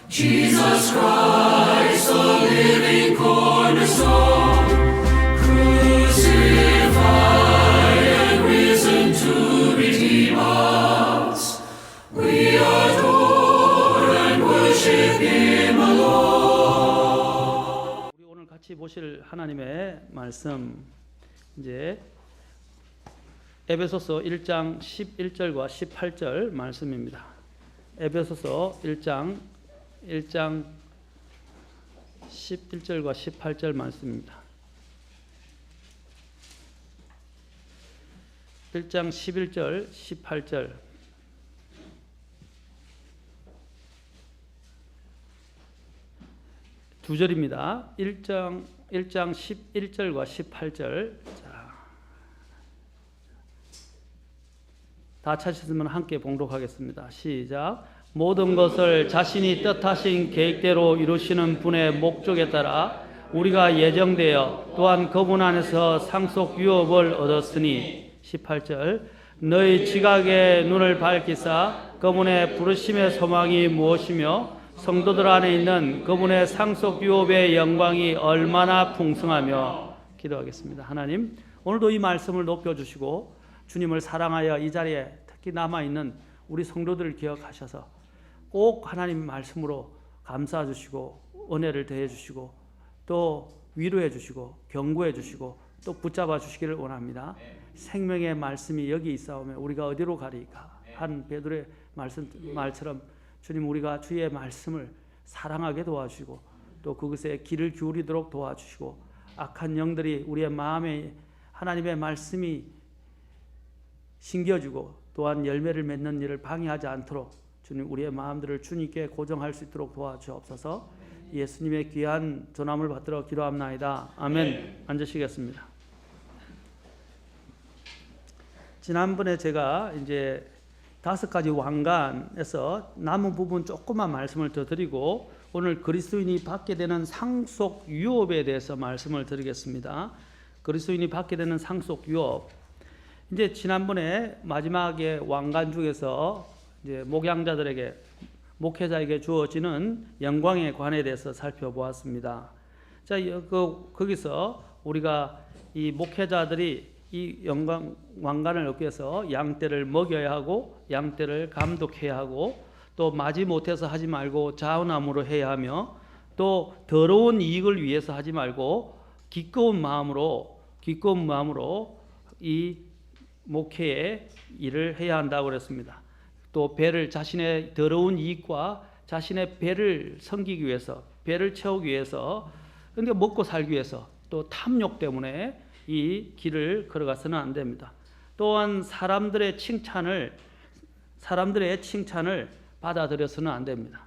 Jesus Christ, the living cornerstone, crucified and risen to redeem us. We adore and worship Him alone. 우리 오늘 같이 보실 하나님의 말씀, 이제 에베소서 1장 11절과 18절 말씀입니다. 에베소서 1장 11절과 18절 말씀입니다. 1장 11절, 18절. 두 절입니다. 1장 11절과 18절. 다 찾으시면 함께 봉독하겠습니다. 시작. 모든 것을 자신이 뜻하신 계획대로 이루시는 분의 목적에 따라 우리가 예정되어 또한 그분 안에서 상속 유업을 얻었으니 18절. 너희 지각의 눈을 밝히사 그분의 부르심의 소망이 무엇이며 성도들 안에 있는 그분의 상속 유업의 영광이 얼마나 풍성하며. 기도하겠습니다. 하나님, 오늘도 이 말씀을 높여주시고 주님을 사랑하여 이 자리에 특히 남아있는 우리 성도들을 기억하셔서 꼭 하나님 말씀으로 감싸 주시고 은혜를 더해 주시고 또 위로해 주시고 경고해 주시고 또 붙잡아 주시기를 원합니다. 생명의 말씀이 여기 있사오며 우리가 어디로 가리까? 한 베드로의 말처럼 주님, 우리가 주의 말씀을 사랑하게 도와주시고 또 그것에 귀를 기울이도록 도와주시고 악한 영들이 우리의 마음에 하나님의 말씀이 심겨주고 또한 열매를 맺는 일을 방해하지 않도록 주님, 우리의 마음들을 주님께 고정할 수 있도록 도와주옵소서. 예수님의 귀한 전함을 받들어 기도합나이다. 아멘. 앉으시겠습니다. 지난번에 제가 이제 5가지 왕관에서 남은 부분 조금만 말씀을 더 드리고 오늘 그리스도인이 받게 되는 상속 유업에 대해서 말씀을 드리겠습니다. 그리스도인이 받게 되는 상속 유업. 이제 지난번에 마지막에 왕관 중에서 이제 목양자들에게, 목회자에게 주어지는 영광의 관에 대해서 살펴보았습니다. 자, 거기서 우리가 이 목회자들이 이 왕관을 얻기 위해서 양떼를 먹여야 하고 양떼를 감독해야 하고 또 마지못해서 하지 말고 자원함으로 해야 하며 또 더러운 이익을 위해서 하지 말고 기꺼운 마음으로 이 목회의 일을 해야 한다고 그랬습니다. 또 배를, 자신의 더러운 이익과 자신의 배를 섬기기 위해서, 배를 채우기 위해서, 그러니까 먹고 살기 위해서 또 탐욕 때문에 이 길을 걸어가서는 안 됩니다. 또한 사람들의 칭찬을 받아들여서는 안 됩니다.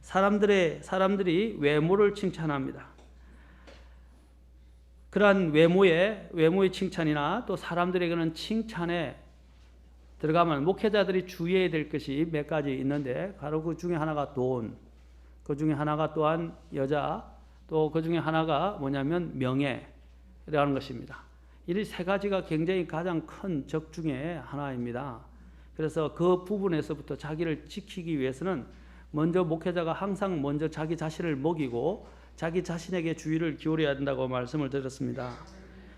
사람들이 외모를 칭찬합니다. 그러한 외모의 칭찬이나 또 사람들에게는 칭찬에 들어가면 목회자들이 주의해야 될 것이 몇 가지 있는데 바로 그 중에 하나가 돈, 그 중에 하나가 또한 여자, 또 그 중에 하나가 뭐냐면 명예라는 것입니다. 이 세 가지가 굉장히 가장 큰 적 중에 하나입니다. 그래서 그 부분에서부터 자기를 지키기 위해서는 먼저 목회자가 항상 먼저 자기 자신을 먹이고 자기 자신에게 주의를 기울여야 된다고 말씀을 드렸습니다.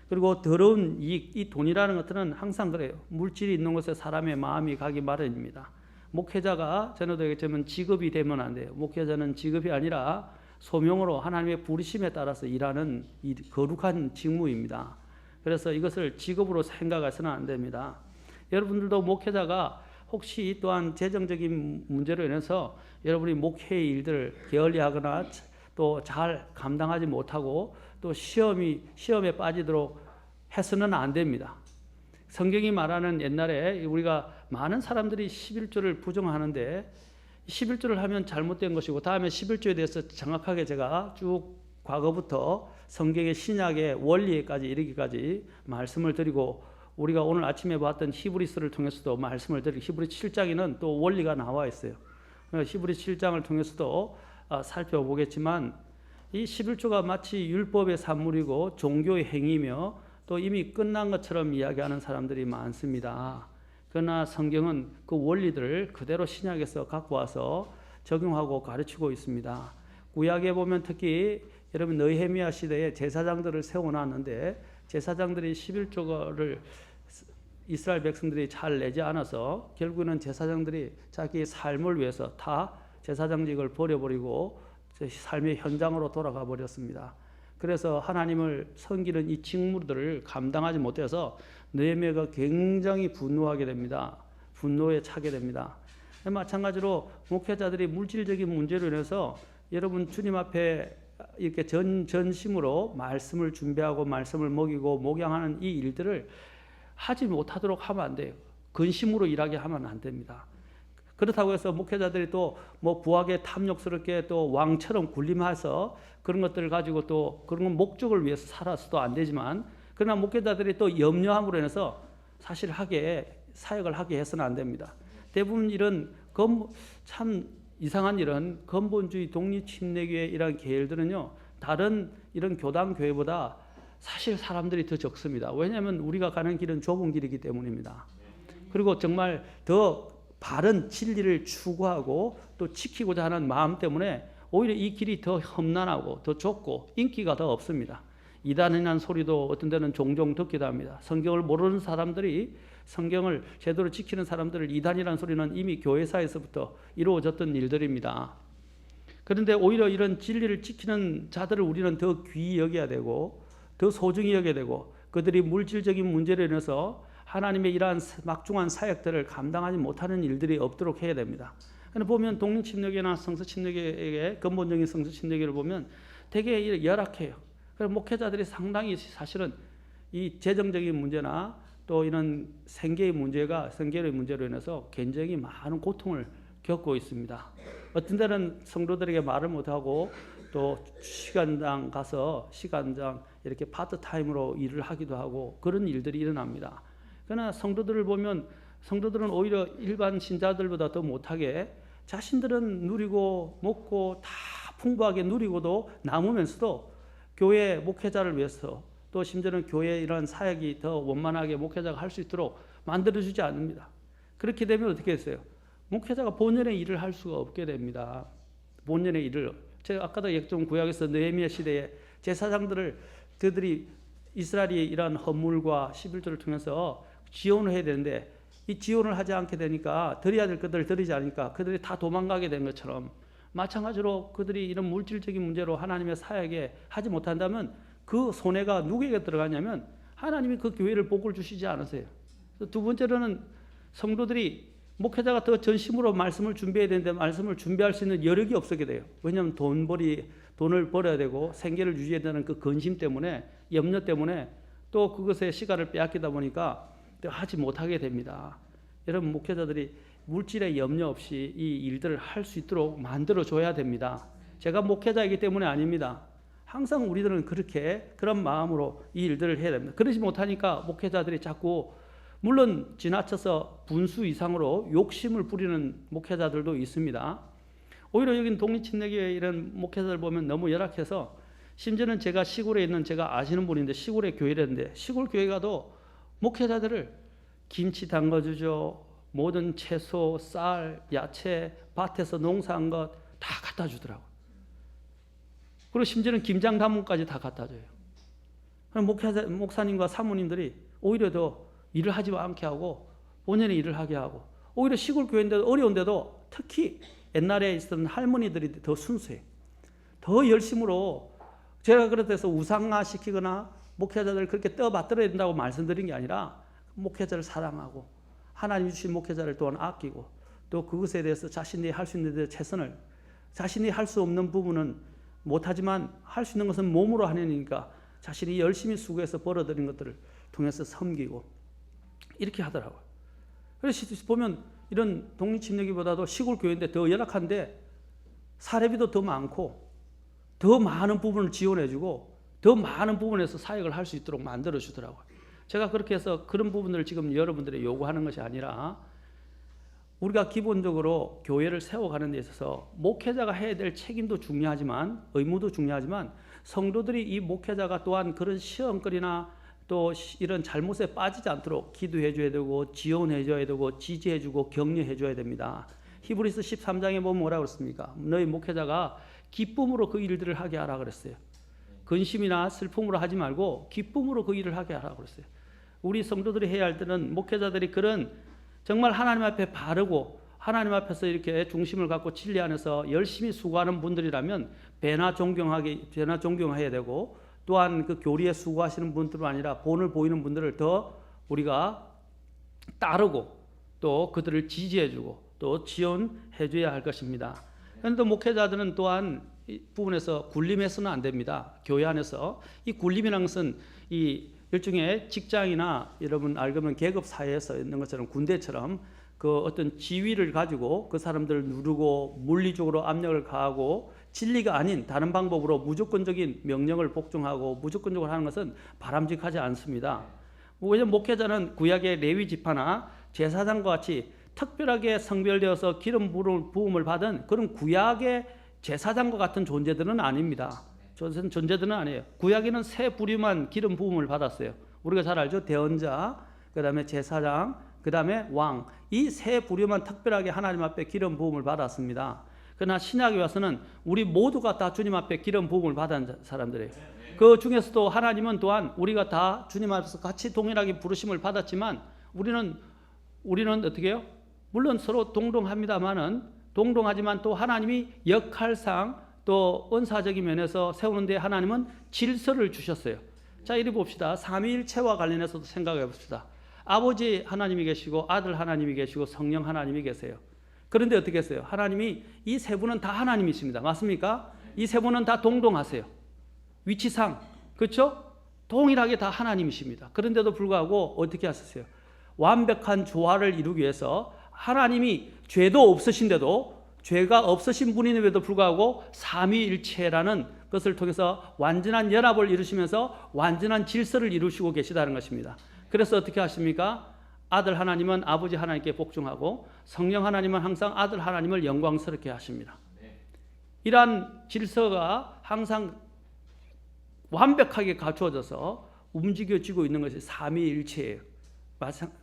그리고 더러운 이익, 이 돈이라는 것들은 항상 그래요. 물질이 있는 곳에 사람의 마음이 가기 마련입니다. 목회자가 전에도 얘기했지만 직업이 되면 안 돼요. 목회자는 직업이 아니라 소명으로 하나님의 부르심에 따라서 일하는 이 거룩한 직무입니다. 그래서 이것을 직업으로 생각해서는 안 됩니다. 여러분들도 목회자가 혹시 또한 재정적인 문제로 인해서 여러분이 목회의 일들을 게을리하거나 또 잘 감당하지 못하고 또 시험에 빠지도록 해서는 안 됩니다. 성경이 말하는 옛날에 우리가 많은 사람들이 11조를 부정하는데 11조를 하면 잘못된 것이고 다음에 11조에 대해서 정확하게 제가 쭉 과거부터 성경의 신약의 원리에까지 이르기까지 말씀을 드리고 우리가 오늘 아침에 봤던 히브리서를 통해서도 말씀을 드리고 히브리 7장에는 또 원리가 나와 있어요. 히브리 7장을 통해서도 살펴보겠지만 이 11조가 마치 율법의 산물이고 종교의 행위며 또 이미 끝난 것처럼 이야기하는 사람들이 많습니다. 그러나 성경은 그 원리들을 그대로 신약에서 갖고 와서 적용하고 가르치고 있습니다. 구약에 보면 특히 여러분 느헤미야 시대에 제사장들을 세워놨는데 제사장들이 11조를 이스라엘 백성들이 잘 내지 않아서 결국에는 제사장들이 자기 삶을 위해서 다 제사장직을 버려버리고 삶의 현장으로 돌아가 버렸습니다. 그래서 하나님을 섬기는 이 직무들을 감당하지 못해서 느헤미야가 굉장히 분노하게 됩니다. 분노에 차게 됩니다. 마찬가지로 목회자들이 물질적인 문제로 인해서 여러분 주님 앞에 이렇게 전심으로 말씀을 준비하고 말씀을 먹이고 목양하는 이 일들을 하지 못하도록 하면 안 돼요. 근심으로 일하게 하면 안 됩니다. 그렇다고 해서 목회자들이 또 뭐 부하게 탐욕스럽게 또 왕처럼 군림해서 그런 것들을 가지고 또 그런 목적을 위해서 살아서도 안 되지만 그러나 목회자들이 또 염려함으로 인해서 사실 사역을 하게 해서는 안 됩니다. 대부분 이런 참 이상한 이런 근본주의 독립침례교회 이런 계열들은요 다른 이런 교단 교회보다 사실 사람들이 더 적습니다. 왜냐하면 우리가 가는 길은 좁은 길이기 때문입니다. 그리고 정말 더 바른 진리를 추구하고 또 지키고자 하는 마음 때문에 오히려 이 길이 더 험난하고 더 좁고 인기가 더 없습니다. 이단이라는 소리도 어떤 데는 종종 듣기도 합니다. 성경을 모르는 사람들이 성경을 제대로 지키는 사람들을 이단이라는 소리는 이미 교회사에서부터 이루어졌던 일들입니다. 그런데 오히려 이런 진리를 지키는 자들을 우리는 더 귀히 여겨야 되고 더 소중히 여겨야 되고 그들이 물질적인 문제로 인해서 하나님의 이러한 막중한 사역들을 감당하지 못하는 일들이 없도록 해야 됩니다. 그런데 보면 독립침례교회나 성서침례교회의 근본적인 성서침례교회를 보면 되게 열악해요. 그래서 목회자들이 상당히 사실은 이 재정적인 문제나 또 이런 생계의 문제로 인해서 굉장히 많은 고통을 겪고 있습니다. 어떤 때는 성도들에게 말을 못하고 또 시간당 이렇게 파트타임으로 일을 하기도 하고 그런 일들이 일어납니다. 그러나 성도들을 보면 성도들은 오히려 일반 신자들보다 더 못하게 자신들은 누리고 먹고 다 풍부하게 누리고도 남으면서도 교회 목회자를 위해서 또 심지어는 교회의 이런 사역이 더 원만하게 목회자가 할 수 있도록 만들어주지 않습니다. 그렇게 되면 어떻게 했어요? 목회자가 본연의 일을 할 수가 없게 됩니다. 본연의 일을 제가 아까도 역종 구약에서 느헤미야 시대에 제사장들을 그들이 이스라엘이 이런 헌물과 11조를 통해서 지원을 해야 되는데 이 지원을 하지 않게 되니까 드려야 될 것들을 드리지 않으니까 그들이 다 도망가게 된 것처럼 마찬가지로 그들이 이런 물질적인 문제로 하나님의 사역에 하지 못한다면 그 손해가 누구에게 들어가냐면 하나님이 그 교회를 복을 주시지 않으세요. 두 번째로는 성도들이 목회자가 더 전심으로 말씀을 준비해야 되는데 말씀을 준비할 수 있는 여력이 없게 돼요. 왜냐하면 돈을 벌어야 되고 생계를 유지해야 되는 그 근심 때문에 염려 때문에 또 그것에 시간을 빼앗기다 보니까 하지 못하게 됩니다. 여러분 목회자들이 물질에 염려 없이 이 일들을 할 수 있도록 만들어줘야 됩니다. 제가 목회자이기 때문에 아닙니다. 항상 우리들은 그런 마음으로 이 일들을 해야 됩니다. 그러지 못하니까 목회자들이 자꾸 물론 지나쳐서 분수 이상으로 욕심을 부리는 목회자들도 있습니다. 오히려 여긴 독립침례교회 이런 목회자들 보면 너무 열악해서 심지어는 제가 시골에 있는 제가 아시는 분인데 시골에 교회라는데 시골 교회 가도 목회자들을 김치 담가주죠. 모든 채소, 쌀, 야채, 밭에서 농사한 것 다 갖다 주더라고요. 그리고 심지어는 김장 담은까지 다 갖다 줘요. 목사님과 사모님들이 오히려 더 일을 하지 않게 하고 본연의 일을 하게 하고 오히려 시골 교회인데도 어려운데도 특히 옛날에 있었던 할머니들이 더 순수해요. 더 열심으로 제가 그래서 우상화 시키거나 목회자들 그렇게 떠받들어야 된다고 말씀드린 게 아니라 목회자를 사랑하고 하나님 주신 목회자를 또한 아끼고 또 그것에 대해서 자신이 할 수 있는 데 최선을 자신이 할 수 없는 부분은 못하지만 할 수 있는 것은 몸으로 하느니까 자신이 열심히 수고해서 벌어들인 것들을 통해서 섬기고 이렇게 하더라고요. 그래서 보면 이런 독립침례교보다도 시골 교회인데 더 열악한데 사례비도 더 많고 더 많은 부분을 지원해주고 더 많은 부분에서 사역을 할 수 있도록 만들어주더라고요. 제가 그렇게 해서 그런 부분들을 지금 여러분들이 요구하는 것이 아니라 우리가 기본적으로 교회를 세워가는 데 있어서 목회자가 해야 될 책임도 중요하지만 의무도 중요하지만 성도들이 이 목회자가 또한 그런 시험거리나 또 이런 잘못에 빠지지 않도록 기도해 줘야 되고 지원해 줘야 되고 지지해 주고 격려해 줘야 됩니다. 히브리서 13장에 보면 뭐라고 그랬습니까? 너희 목회자가 기쁨으로 그 일들을 하게 하라 그랬어요. 근심이나 슬픔으로 하지 말고 기쁨으로 그 일을 하게 하라 그랬어요. 우리 성도들이 해야 할 때는 목회자들이 그런 정말 하나님 앞에 바르고 하나님 앞에서 이렇게 중심을 갖고 진리 안에서 열심히 수고하는 분들이라면 배나 존경해야 되고, 또한 그 교리에 수고하시는 분들은 아니라 본을 보이는 분들을 더 우리가 따르고 또 그들을 지지해주고 또 지원해줘야 할 것입니다. 그런데 목회자들은 또한 이 부분에서 굴림해서는 안 됩니다. 교회 안에서 이 굴림이라는 것은 이 일종의 직장이나 여러분 알고 보면 계급 사회에서 있는 것처럼 군대처럼 그 어떤 지위를 가지고 그 사람들을 누르고 물리적으로 압력을 가하고 진리가 아닌 다른 방법으로 무조건적인 명령을 복종하고 무조건적으로 하는 것은 바람직하지 않습니다. 왜냐하면 목회자는 구약의 레위 지파나 제사장과 같이 특별하게 성별되어서 기름 부음을 받은 그런 구약의 제사장과 같은 존재들은 아닙니다. 존재들은 아니에요. 구약에는 세 부류만 기름 부음을 받았어요. 우리가 잘 알죠. 대언자, 그 다음에 제사장, 그 다음에 왕. 이 세 부류만 특별하게 하나님 앞에 기름 부음을 받았습니다. 그러나 신약에 와서는 우리 모두가 다 주님 앞에 기름 부음을 받은 사람들이에요. 그 중에서도 하나님은 또한 우리가 다 주님 앞에서 같이 동일하게 부르심을 받았지만 우리는 어떻게 해요? 물론 서로 동등합니다만은 동등하지만 또 하나님이 역할상 또 은사적인 면에서 세우는데 하나님은 질서를 주셨어요. 자, 이리 봅시다. 삼위일체와 관련해서도 생각해 봅시다. 아버지 하나님이 계시고 아들 하나님이 계시고 성령 하나님이 계세요. 그런데 어떻게 했어요? 하나님이 이 세 분은 다 하나님이십니다. 맞습니까? 이 세 분은 다 동등하세요. 위치상. 그렇죠? 동일하게 다 하나님이십니다. 그런데도 불구하고 어떻게 하셨어요? 완벽한 조화를 이루기 위해서 하나님이 죄도 없으신데도 죄가 없으신 분임에도 불구하고 삼위일체라는 것을 통해서 완전한 연합을 이루시면서 완전한 질서를 이루시고 계시다는 것입니다. 그래서 어떻게 하십니까? 아들 하나님은 아버지 하나님께 복종하고 성령 하나님은 항상 아들 하나님을 영광스럽게 하십니다. 이러한 질서가 항상 완벽하게 갖추어져서 움직여지고 있는 것이 삼위일체예요.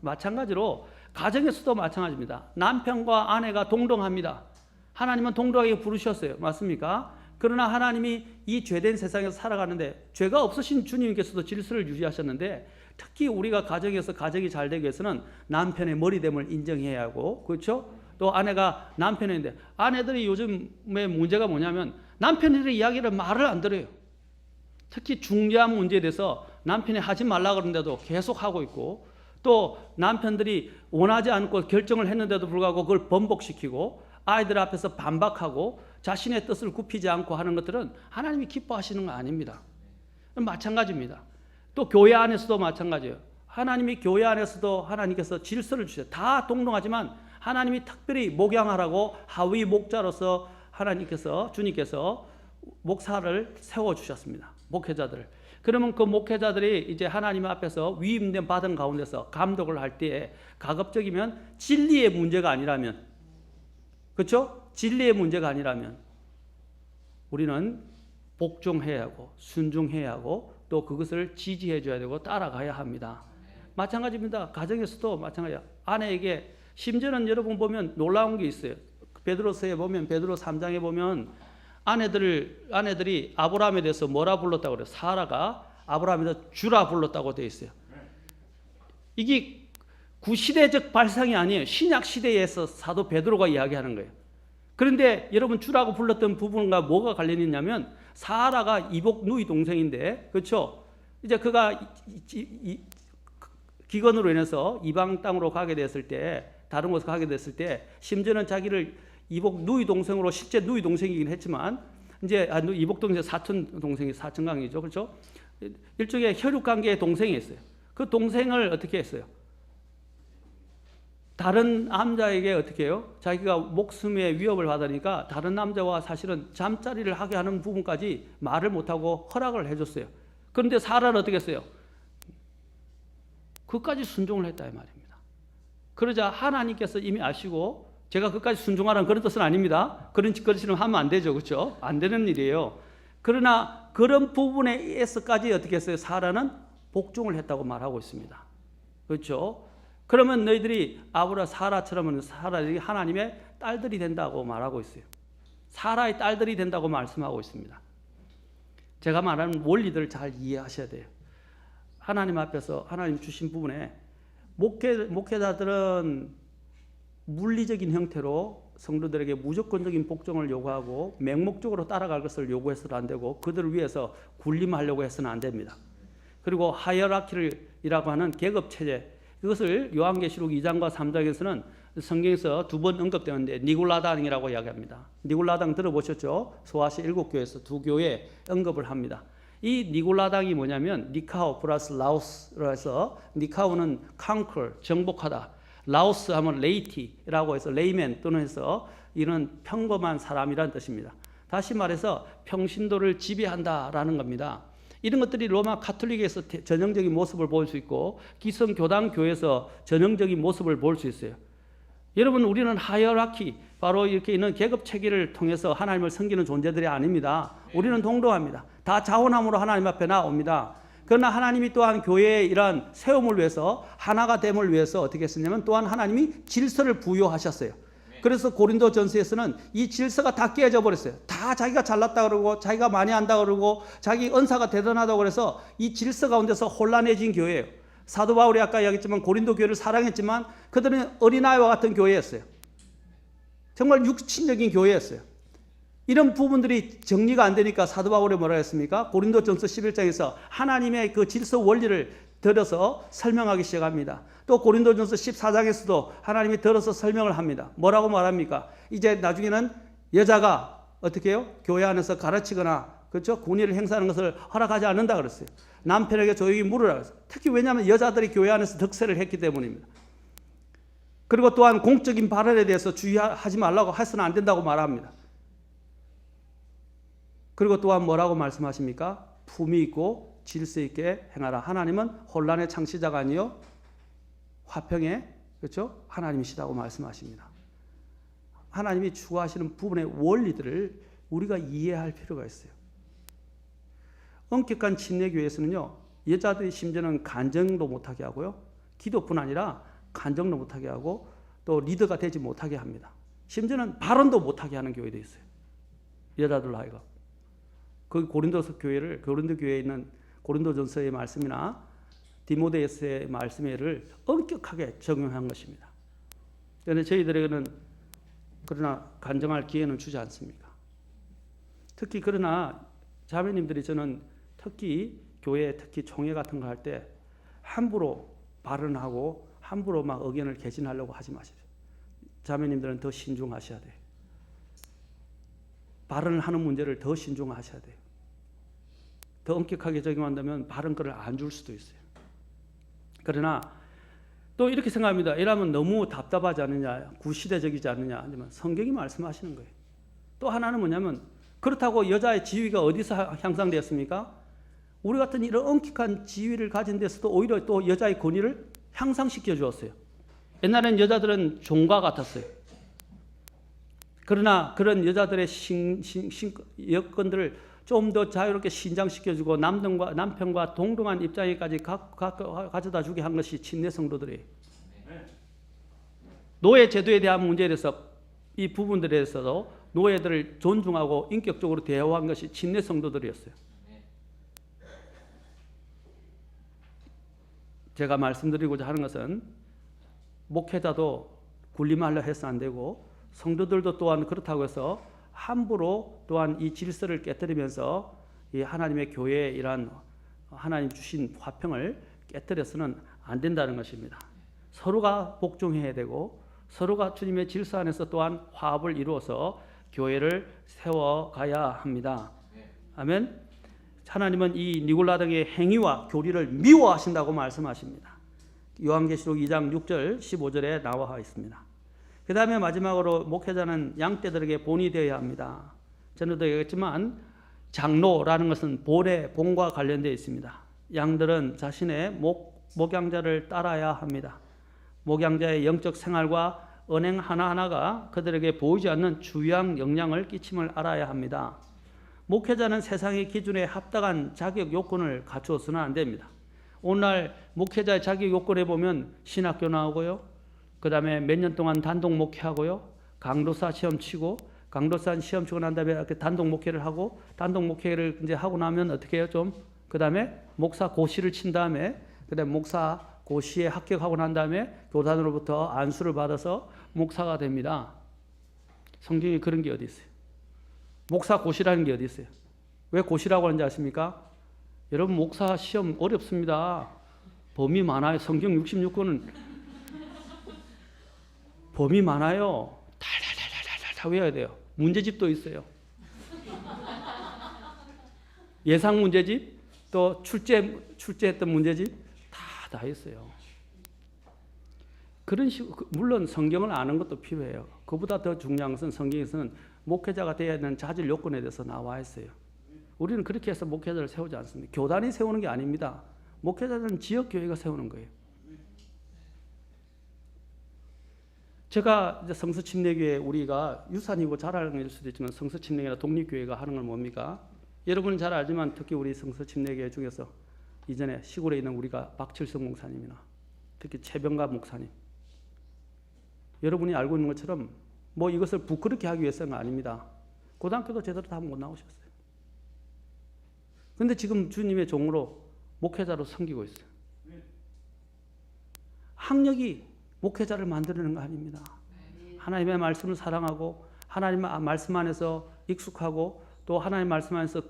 마찬가지로 가정에서도 마찬가지입니다. 남편과 아내가 동등합니다. 하나님은 동등하게 부르셨어요. 맞습니까? 그러나 하나님이 이 죄된 세상에서 살아가는데 죄가 없으신 주님께서도 질서를 유지하셨는데 특히 우리가 가정에서 가정이 잘 되기 위해서는 남편의 머리됨을 인정해야 하고, 그렇죠? 또 아내가 남편인데 아내들이 요즘의 문제가 뭐냐면 남편들의 이야기를 말을 안 들어요. 특히 중요한 문제에 대해서 남편이 하지 말라 그러는데도 계속 하고 있고, 또 남편들이 원하지 않고 결정을 했는데도 불구하고 그걸 번복시키고 아이들 앞에서 반박하고 자신의 뜻을 굽히지 않고 하는 것들은 하나님이 기뻐하시는 거 아닙니다. 마찬가지입니다. 또 교회 안에서도 마찬가지예요. 하나님이 교회 안에서도 하나님께서 질서를 주셔요. 다 동등하지만 하나님이 특별히 목양하라고 하위 목자로서 주님께서 목사를 세워주셨습니다. 목회자들을. 그러면 그 목회자들이 이제 하나님 앞에서 위임된 받은 가운데서 감독을 할 때에 가급적이면 진리의 문제가 아니라면, 그렇죠? 진리의 문제가 아니라면 우리는 복종해야 하고 순종해야 하고 또 그것을 지지해 줘야 되고 따라가야 합니다. 마찬가지입니다. 가정에서도 마찬가지야. 아내에게 심지어는 여러분 보면 놀라운 게 있어요. 베드로서에 보면 베드로 3장에 보면 아내들이 아브라함에 대해서 뭐라 불렀다고 그래요? 사라가 아브라함에 대해서 주라 불렀다고 되어 있어요. 이게 구시대적 발상이 아니에요. 신약 시대에서 사도 베드로가 이야기하는 거예요. 그런데 여러분 주라고 불렀던 부분과 뭐가 관련이 있냐면 사라가 이복 누이 동생인데, 그렇죠? 이제 그가 기근으로 인해서 이방 땅으로 가게 됐을 때, 다른 곳에 가게 됐을 때 심지어는 자기를 이복 누이 동생으로, 실제 누이 동생이긴 했지만 이제 이복 동생 사촌 동생이 사촌강이죠, 그렇죠? 일종의 혈육 관계의 동생이 있어요. 그 동생을 어떻게 했어요? 다른 남자에게 어떻게 해요? 자기가 목숨의 위협을 받으니까 다른 남자와 사실은 잠자리를 하게 하는 부분까지 말을 못하고 허락을 해줬어요. 그런데 사라는 어떻게 했어요? 그까지 순종을 했다 이 말입니다. 그러자 하나님께서 이미 아시고, 제가 그까지 순종하라는 그런 뜻은 아닙니다. 그런 짓거리는 하면 안 되죠, 그렇죠? 안 되는 일이에요. 그러나 그런 부분에서까지 어떻게 했어요? 사라는 복종을 했다고 말하고 있습니다. 그렇죠? 그러면 너희들이 아브라 사라처럼은 사라들이 하나님의 딸들이 된다고 말하고 있어요. 사라의 딸들이 된다고 말씀하고 있습니다. 제가 말하는 원리들을 잘 이해하셔야 돼요. 하나님 앞에서 하나님 주신 부분에 목회자들은 물리적인 형태로 성도들에게 무조건적인 복종을 요구하고 맹목적으로 따라갈 것을 요구해서는 안 되고 그들을 위해서 군림하려고 해서는 안 됩니다. 그리고 하이어라키라고 하는 계급 체제, 이것을 요한계시록 2장과 3장에서는 성경에서 2번 언급되는데 니골라당이라고 이야기합니다. 니골라당 들어보셨죠? 소아시 7교회에서 2교회 언급을 합니다. 이 니골라당이 뭐냐면 니카오 플러스 라오스로 해서 니카오는 conquer, 정복하다. 라오스 하면 레이티라고 해서 레이맨 또는 해서 이런 평범한 사람이란 뜻입니다. 다시 말해서 평신도를 지배한다라는 겁니다. 이런 것들이 로마 가톨릭에서 전형적인 모습을 볼 수 있고 기성교당 교회에서 전형적인 모습을 볼 수 있어요. 여러분, 우리는 하이어라키, 바로 이렇게 있는 계급 체계를 통해서 하나님을 섬기는 존재들이 아닙니다. 우리는 동등합니다. 다 자원함으로 하나님 앞에 나옵니다. 그러나 하나님이 또한 교회의 이러한 세움을 위해서, 하나가 됨을 위해서 어떻게 했었냐면 또한 하나님이 질서를 부여하셨어요. 그래서 고린도전서에서는 이 질서가 다 깨져 버렸어요. 다 자기가 잘났다 그러고 자기가 많이 한다 그러고 자기 은사가 대단하다고 그래서 이 질서 가운데서 혼란해진 교회예요. 사도 바울이 아까 이야기했지만 고린도 교회를 사랑했지만 그들은 어린아이와 같은 교회였어요. 정말 육신적인 교회였어요. 이런 부분들이 정리가 안 되니까 사도 바울이 뭐라 했습니까? 고린도전서 11장에서 하나님의 그 질서 원리를 들어서 설명하기 시작합니다. 또 고린도전서 14장에서도 하나님이 들어서 설명을 합니다. 뭐라고 말합니까? 이제 나중에는 여자가 어떻게 해요? 교회 안에서 가르치거나 그렇죠? 권위를 행사하는 것을 허락하지 않는다 그랬어요. 남편에게 조용히 물으라 그랬어요. 특히 왜냐하면 여자들이 교회 안에서 득세를 했기 때문입니다. 그리고 또한 공적인 발언에 대해서 주의하지 말라고 해서는 안 된다고 말합니다. 그리고 또한 뭐라고 말씀하십니까? 품위 있고 질서 있게 행하라. 하나님은 혼란의 창시자가 아니요 화평의 그렇죠? 하나님이시다고 말씀하십니다. 하나님이 추구하시는 부분의 원리들을 우리가 이해할 필요가 있어요. 엄격한 침례교회에서는요, 여자들이 심지어는 간증도 못하게 하고요, 기도뿐 아니라 간증도 못하게 하고 또 리더가 되지 못하게 합니다. 심지어는 발언도 못하게 하는 교회도 있어요. 여자들 하여금. 그 고린도 교회에 있는 고린도전서의 말씀이나 디모데후서의 말씀을 엄격하게 적용한 것입니다. 그런데 저희들에게는 그러나 간증할 기회는 주지 않습니까? 특히 그러나 자매님들이 저는 특히 교회 특히 총회 같은 거 할 때 함부로 발언하고 함부로 막 의견을 개진하려고 하지 마십시오. 자매님들은 더 신중하셔야 돼요. 발언을 하는 문제를 더 신중하셔야 돼요. 더 엄격하게 적용한다면 발언권을 안 줄 수도 있어요. 그러나 또 이렇게 생각합니다. 이러면 너무 답답하지 않느냐, 구시대적이지 않느냐, 아니면 성경이 말씀하시는 거예요. 또 하나는 뭐냐면 그렇다고 여자의 지위가 어디서 향상되었습니까? 우리 같은 이런 엄격한 지위를 가진 데서도 오히려 또 여자의 권위를 향상시켜 주었어요. 옛날에는 여자들은 종과 같았어요. 그러나 그런 여자들의 여건들을 좀 더 자유롭게 신장시켜주고 남편과 동등한 입장에까지 가져다 주게 한 것이 침례 성도들이에요. 노예 제도에 대한 문제에 대해서 이 부분들에 대해서도 노예들을 존중하고 인격적으로 대우한 것이 침례 성도들이었어요. 제가 말씀드리고자 하는 것은 목회자도 군림하려 해서 안 되고 성도들도 또한 그렇다고 해서 함부로 또한 이 질서를 깨뜨리면서 이 하나님의 교회의 이러한 하나님 주신 화평을 깨뜨려서는 안 된다는 것입니다. 서로가 복종해야 되고 서로가 주님의 질서 안에서 또한 화합을 이루어서 교회를 세워가야 합니다. 아멘. 하나님은 이 니골라 등의 행위와 교리를 미워하신다고 말씀하십니다. 요한계시록 2장 6절 15절에 나와 있습니다. 그 다음에 마지막으로 목회자는 양떼들에게 본이 되어야 합니다. 전에도 얘기했지만 장로라는 것은 본과 관련되어 있습니다. 양들은 자신의 목양자를 따라야 합니다. 목양자의 영적 생활과 언행 하나하나가 그들에게 보이지 않는 주요한 영향을 끼침을 알아야 합니다. 목회자는 세상의 기준에 합당한 자격 요건을 갖추어서는 안 됩니다. 오늘날 목회자의 자격 요건에 보면 신학교 나오고요. 그 다음에 몇 년 동안 단독 목회하고요. 강도사 시험 치고, 강도사 시험 치고 난 다음에 이렇게 단독 목회를 하고, 단독 목회를 이제 하고 나면 어떻게 해요? 그 다음에 목사 고시를 친 다음에, 그 다음에 목사 고시에 합격하고 난 다음에 교단으로부터 안수를 받아서 목사가 됩니다. 성경에 그런 게 어디 있어요? 목사 고시라는 게 어디 있어요? 왜 고시라고 하는지 아십니까? 여러분 목사 시험 어렵습니다. 범위 많아요. 성경 66권은 범위 많아요. 달달달달달 외워야 돼요. 문제집도 있어요. 예상 문제집, 또 출제했던 문제집 다 있어요. 그런 식으로 물론 성경을 아는 것도 필요해요. 그보다 더 중요한 것은 성경에서는 목회자가 되어야 하는 자질 요건에 대해서 나와 있어요. 우리는 그렇게 해서 목회자를 세우지 않습니다. 교단이 세우는 게 아닙니다. 목회자들은 지역교회가 세우는 거예요. 제가 이제 성서침례교회 우리가 유산이고 자랑일 수도 있지만 성서침례교회나 독립교회가 하는 건 뭡니까? 여러분은 잘 알지만 특히 우리 성서침례교회 중에서 이전에 시골에 있는 우리가 박칠성 목사님이나 특히 최병갑 목사님, 여러분이 알고 있는 것처럼 뭐 이것을 부끄럽게 하기 위해서는 아닙니다. 고등학교도 제대로 다 못 나오셨어요. 그런데 지금 주님의 종으로 목회자로 섬기고 있어요. 학력이 목회자를 만드는 거 아닙니다. 하나님의 말씀을 사랑하고 하나님의 말씀 안에서 익숙하고 또 하나님의 말씀 안에서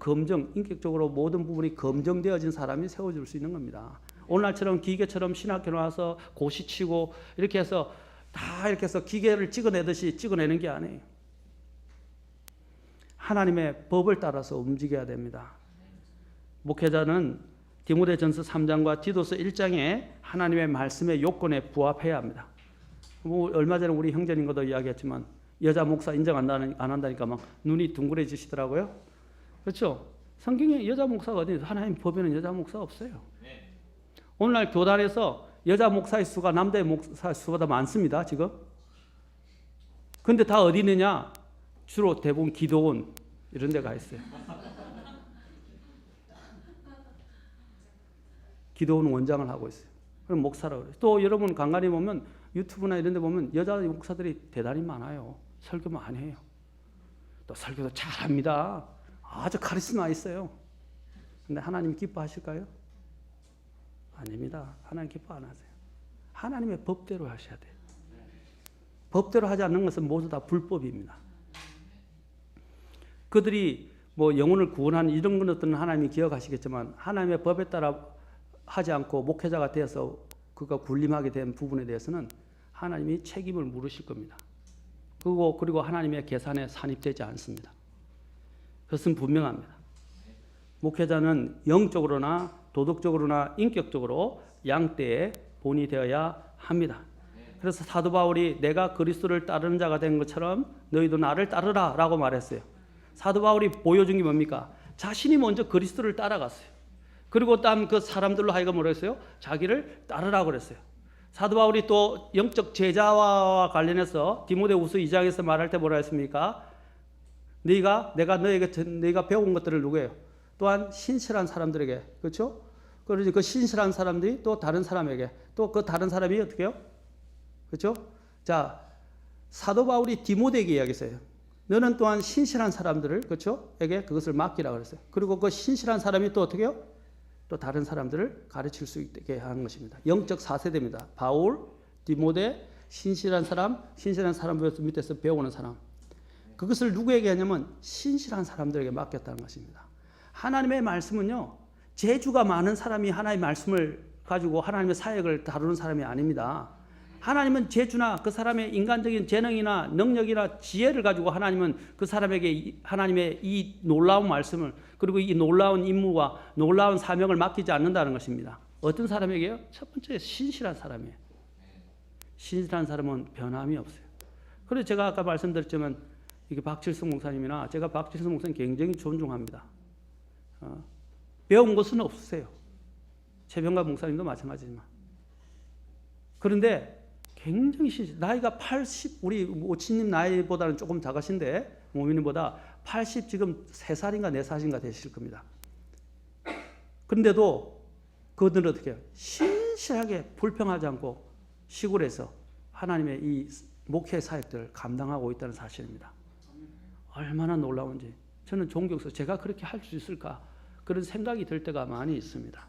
인격적으로 모든 부분이 검증되어진 사람이 세워질 수 있는 겁니다. 오늘날처럼 기계처럼 신학교 나와서 고시치고 이렇게 해서 다 이렇게 해서 기계를 찍어내듯이 찍어내는 게 아니에요. 하나님의 법을 따라서 움직여야 됩니다. 목회자는 디모데전서 3장과 디도서 1장에 하나님의 말씀의 요건에 부합해야 합니다. 뭐 얼마 전에 우리 형제님과도 이야기했지만 여자 목사 인정 안 한다니까 막 눈이 둥그레지시더라고요. 그렇죠? 성경에 여자 목사가 어디 있어요? 하나님 법에는 여자 목사 없어요. 오늘날 교단에서 여자 목사의 수가 남자의 목사의 수보다 많습니다. 지금. 근데 다 어디 있느냐? 주로 대부분 기도원 이런 데 가 있어요. 기도원 원장을 하고 있어요. 그럼 목사라고 그래요. 또 여러분 간간히 보면 유튜브나 이런 데 보면 여자 목사들이 대단히 많아요. 설교 많이 해요. 또 설교도 잘합니다. 아주 카리스마 있어요. 근데 하나님 기뻐하실까요? 아닙니다. 하나님 기뻐 안 하세요. 하나님의 법대로 하셔야 돼요. 법대로 하지 않는 것은 모두 다 불법입니다. 그들이 뭐 영혼을 구원하는 이런 것들은 하나님이 기억하시겠지만 하나님의 법에 따라 하지 않고 목회자가 되어서 그가 군림하게 된 부분에 대해서는 하나님이 책임을 물으실 겁니다. 그리고 하나님의 계산에 산입되지 않습니다. 그것은 분명합니다. 목회자는 영적으로나 도덕적으로나 인격적으로 양떼의 본이 되어야 합니다. 그래서 사도 바울이 내가 그리스도를 따르는 자가 된 것처럼 너희도 나를 따르라 라고 말했어요. 사도 바울이 보여준 게 뭡니까? 자신이 먼저 그리스도를 따라갔어요. 그리고 딴 그 사람들로 하여금 뭐라 했어요? 자기를 따르라고 그랬어요. 사도 바울이 또 영적 제자와 관련해서 디모데후서 2장에서 말할 때 뭐라 했습니까? 너희가 배운 것들을 누구예요? 또한 신실한 사람들에게, 그렇죠? 그래서 그 신실한 사람들이 또 다른 사람에게, 또 그 다른 사람이 어떻게 해요? 그렇죠? 자, 사도 바울이 디모데에게 이야기했어요. 너는 또한 신실한 사람들을, 그렇죠? 에게 그것을 맡기라고 그랬어요. 그리고 그 신실한 사람이 또 어떻게 해요? 또 다른 사람들을 가르칠 수 있게 하는 것입니다. 영적 4세대입니다. 바울, 디모데, 신실한 사람 밑에서 배우는 사람. 그것을 누구에게 하냐면 신실한 사람들에게 맡겼다는 것입니다. 하나님의 말씀은요, 재주가 많은 사람이 하나님의 말씀을 가지고 하나님의 사역을 다루는 사람이 아닙니다. 하나님은 재주나 그 사람의 인간적인 재능이나 능력이나 지혜를 가지고 하나님은 그 사람에게 하나님의 이 놀라운 말씀을 그리고 이 놀라운 임무와 놀라운 사명을 맡기지 않는다는 것입니다. 어떤 사람에게요? 첫 번째 신실한 사람이에요. 신실한 사람은 변함이 없어요. 그래서 제가 아까 말씀드렸지만 이게 박칠성 목사님이나 제가 박칠성 목사님 굉장히 존중합니다. 배운 것은 없으세요. 최병갑 목사님도 마찬가지지만. 그런데 굉장히 나이가 80, 우리 오치님 나이보다는 조금 작으신데 모미님보다 80 지금 3살인가 4살인가 되실 겁니다. 그런데도 그들은 어떻게 해요? 신실하게 불평하지 않고 시골에서 하나님의 이 목회 사역들을 감당하고 있다는 사실입니다. 얼마나 놀라운지 저는 존경스러워. 제가 그렇게 할 수 있을까? 그런 생각이 들 때가 많이 있습니다.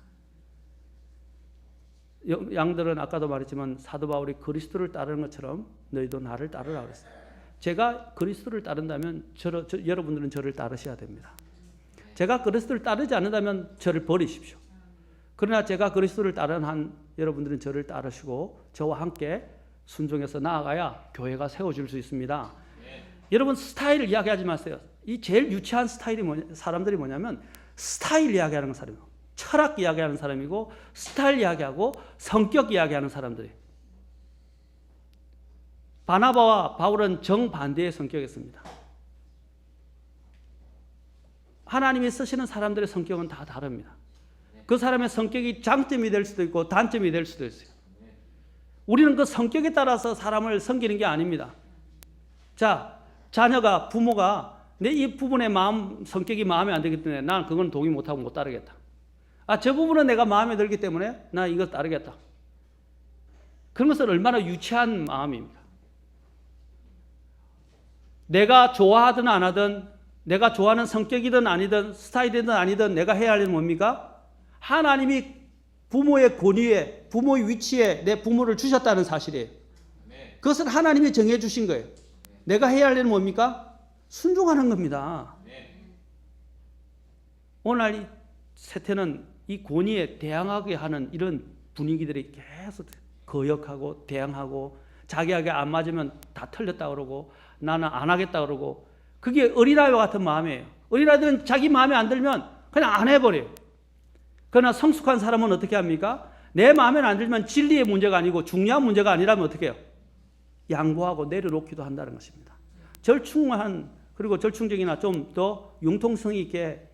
양들은 아까도 말했지만 사도 바울이 그리스도를 따르는 것처럼 너희도 나를 따르라 그랬어요. 제가 그리스도를 따른다면 여러분들은 저를 따르셔야 됩니다. 제가 그리스도를 따르지 않는다면 저를 버리십시오. 그러나 제가 그리스도를 따르는 한 여러분들은 저를 따르시고 저와 함께 순종해서 나아가야 교회가 세워질 수 있습니다. 여러분 스타일 이야기하지 마세요. 이 제일 유치한 스타일이 사람들이 뭐냐면 스타일 이야기하는 사람이고 철학 이야기하는 사람이고 스타일 이야기하고 성격 이야기하는 사람들이. 바나바와 바울은 정반대의 성격이었습니다. 하나님이 쓰시는 사람들의 성격은 다 다릅니다. 그 사람의 성격이 장점이 될 수도 있고 단점이 될 수도 있어요. 우리는 그 성격에 따라서 사람을 섬기는 게 아닙니다. 자, 자녀가 부모가 내 이 부분의 성격이 마음에 안 들기 때문에 나는 그건 동의 못하고 못 따르겠다. 저 부분은 내가 마음에 들기 때문에 나 이거 따르겠다. 그런 것은 얼마나 유치한 마음입니까? 내가 좋아하든 안 하든 내가 좋아하는 성격이든 아니든 스타일이든 아니든 내가 해야 할 일은 뭡니까? 하나님이 부모의 권위에 부모의 위치에 내 부모를 주셨다는 사실이에요. 그것은 하나님이 정해 주신 거예요. 내가 해야 할 일은 뭡니까? 순종하는 겁니다. 오늘 이 세태는 이 권위에 대항하게 하는 이런 분위기들이 계속 거역하고 대항하고 자기에게 안 맞으면 다 틀렸다 그러고 나는 안 하겠다 그러고 그게 어린아이와 같은 마음이에요. 어린아이들은 자기 마음에 안 들면 그냥 안 해버려요. 그러나 성숙한 사람은 어떻게 합니까? 내 마음에 안 들면 진리의 문제가 아니고 중요한 문제가 아니라면 어떻게 해요? 양보하고 내려놓기도 한다는 것입니다. 절충한 그리고 절충적이나 좀 더 융통성 있게